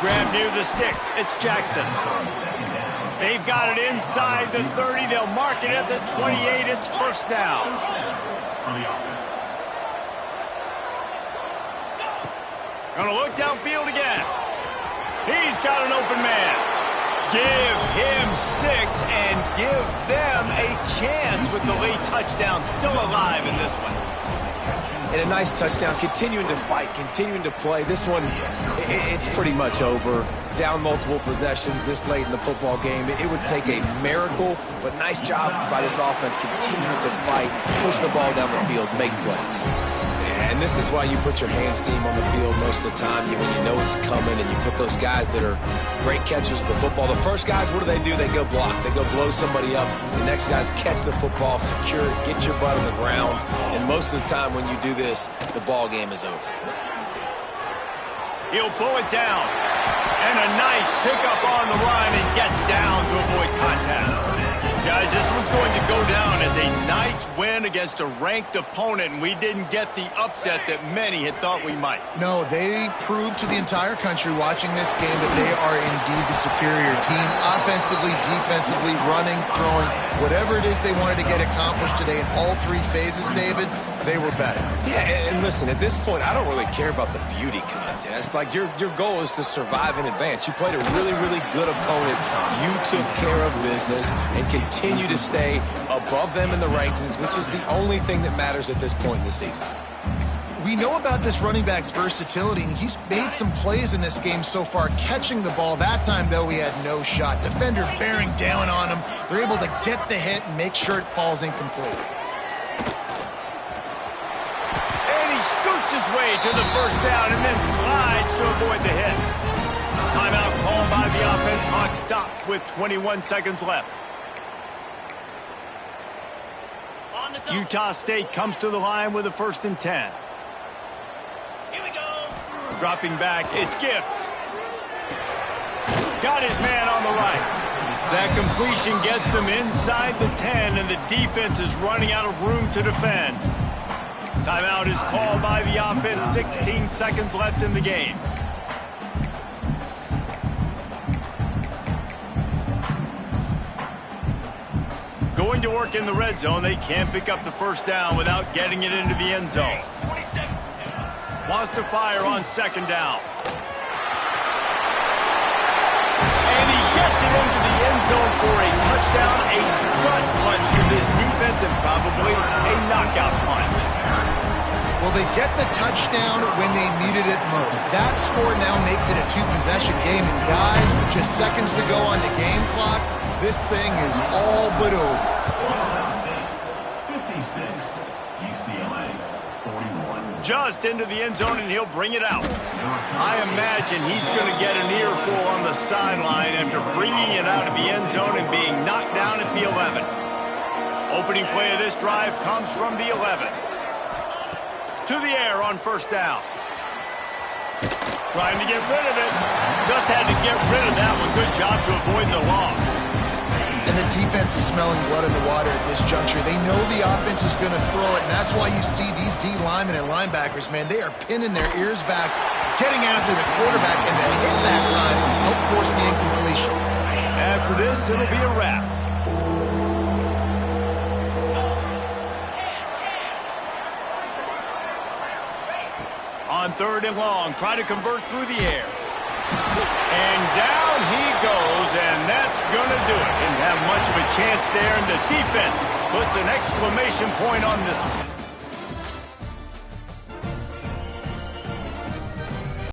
Grab near the sticks, it's Jackson. They've got it inside the 30. They'll mark it at the 28. It's first down. For the offense. Gonna look downfield again. He's got an open man. Give him 6 and give them a chance with the late touchdown. Still alive in this one. And a nice touchdown, continuing to fight, continuing to play. This one, it's pretty much over. Down multiple possessions this late in the football game. It would take a miracle, but nice job by this offense continuing to fight, push the ball down the field, make plays. And this is why you put your hands team on the field most of the time when you know it's coming, and you put those guys that are great catchers of the football. The first guys, what do? They go block. They go blow somebody up. The next guys catch the football, secure it, get your butt on the ground. And most of the time when you do this, the ball game is over. He'll pull it down. And a nice pickup on the run and gets down to avoid contact. Guys, this one's going to go down as a nice win against a ranked opponent, and we didn't get the upset that many had thought we might. No, they proved to the entire country watching this game that they are indeed the superior team. Offensively, defensively, running, throwing, whatever it is they wanted to get accomplished today in all three phases, David, they were better. Yeah, and listen, at this point, I don't really care about the beauty contest. Like, your goal is to survive in advance. You played a really, really good opponent. You took care of business and continue to stay above them in the rankings, which is the only thing that matters at this point in the season. We know about this running back's versatility, and he's made some plays in this game so far, catching the ball. That time, though, he had no shot. Defender bearing down on him. They're able to get the hit and make sure it falls incomplete. Scoots his way to the first down and then slides to avoid the hit. Timeout called by the offense. Clock stopped with 21 seconds left. Utah State comes to the line with a 1st and 10. Here we go. Dropping back, it's Gibbs. Got his man on the right. That completion gets them inside the 10, and the defense is running out of room to defend. Timeout is called by the offense. 16 seconds left in the game. Going to work in the red zone. They can't pick up the first down without getting it into the end zone. Wants to fire on 2nd down. And he gets it into the end zone for a touchdown, a gut punch to this defense, and probably a knockout punch. Well, they get the touchdown when they needed it most. That score now makes it a 2-possession game. And guys, with just seconds to go on the game clock, this thing is all but over. 56, UCLA 41. Just into the end zone, and he'll bring it out. I imagine he's going to get an earful on the sideline after bringing it out of the end zone and being knocked down at the 11. Opening play of this drive comes from the 11. To the air on 1st down. Trying to get rid of it. Just had to get rid of that one. Good job to avoid the loss. And the defense is smelling blood in the water at this juncture. They know the offense is going to throw it, and that's why you see these D linemen and linebackers, man, they are pinning their ears back, getting after the quarterback, and the hit that time helped force the incompletion. After this, it'll be a wrap. On 3rd and long, try to convert through the air. And down he goes, and that's going to do it. Didn't have much of a chance there, and the defense puts an exclamation point on this one.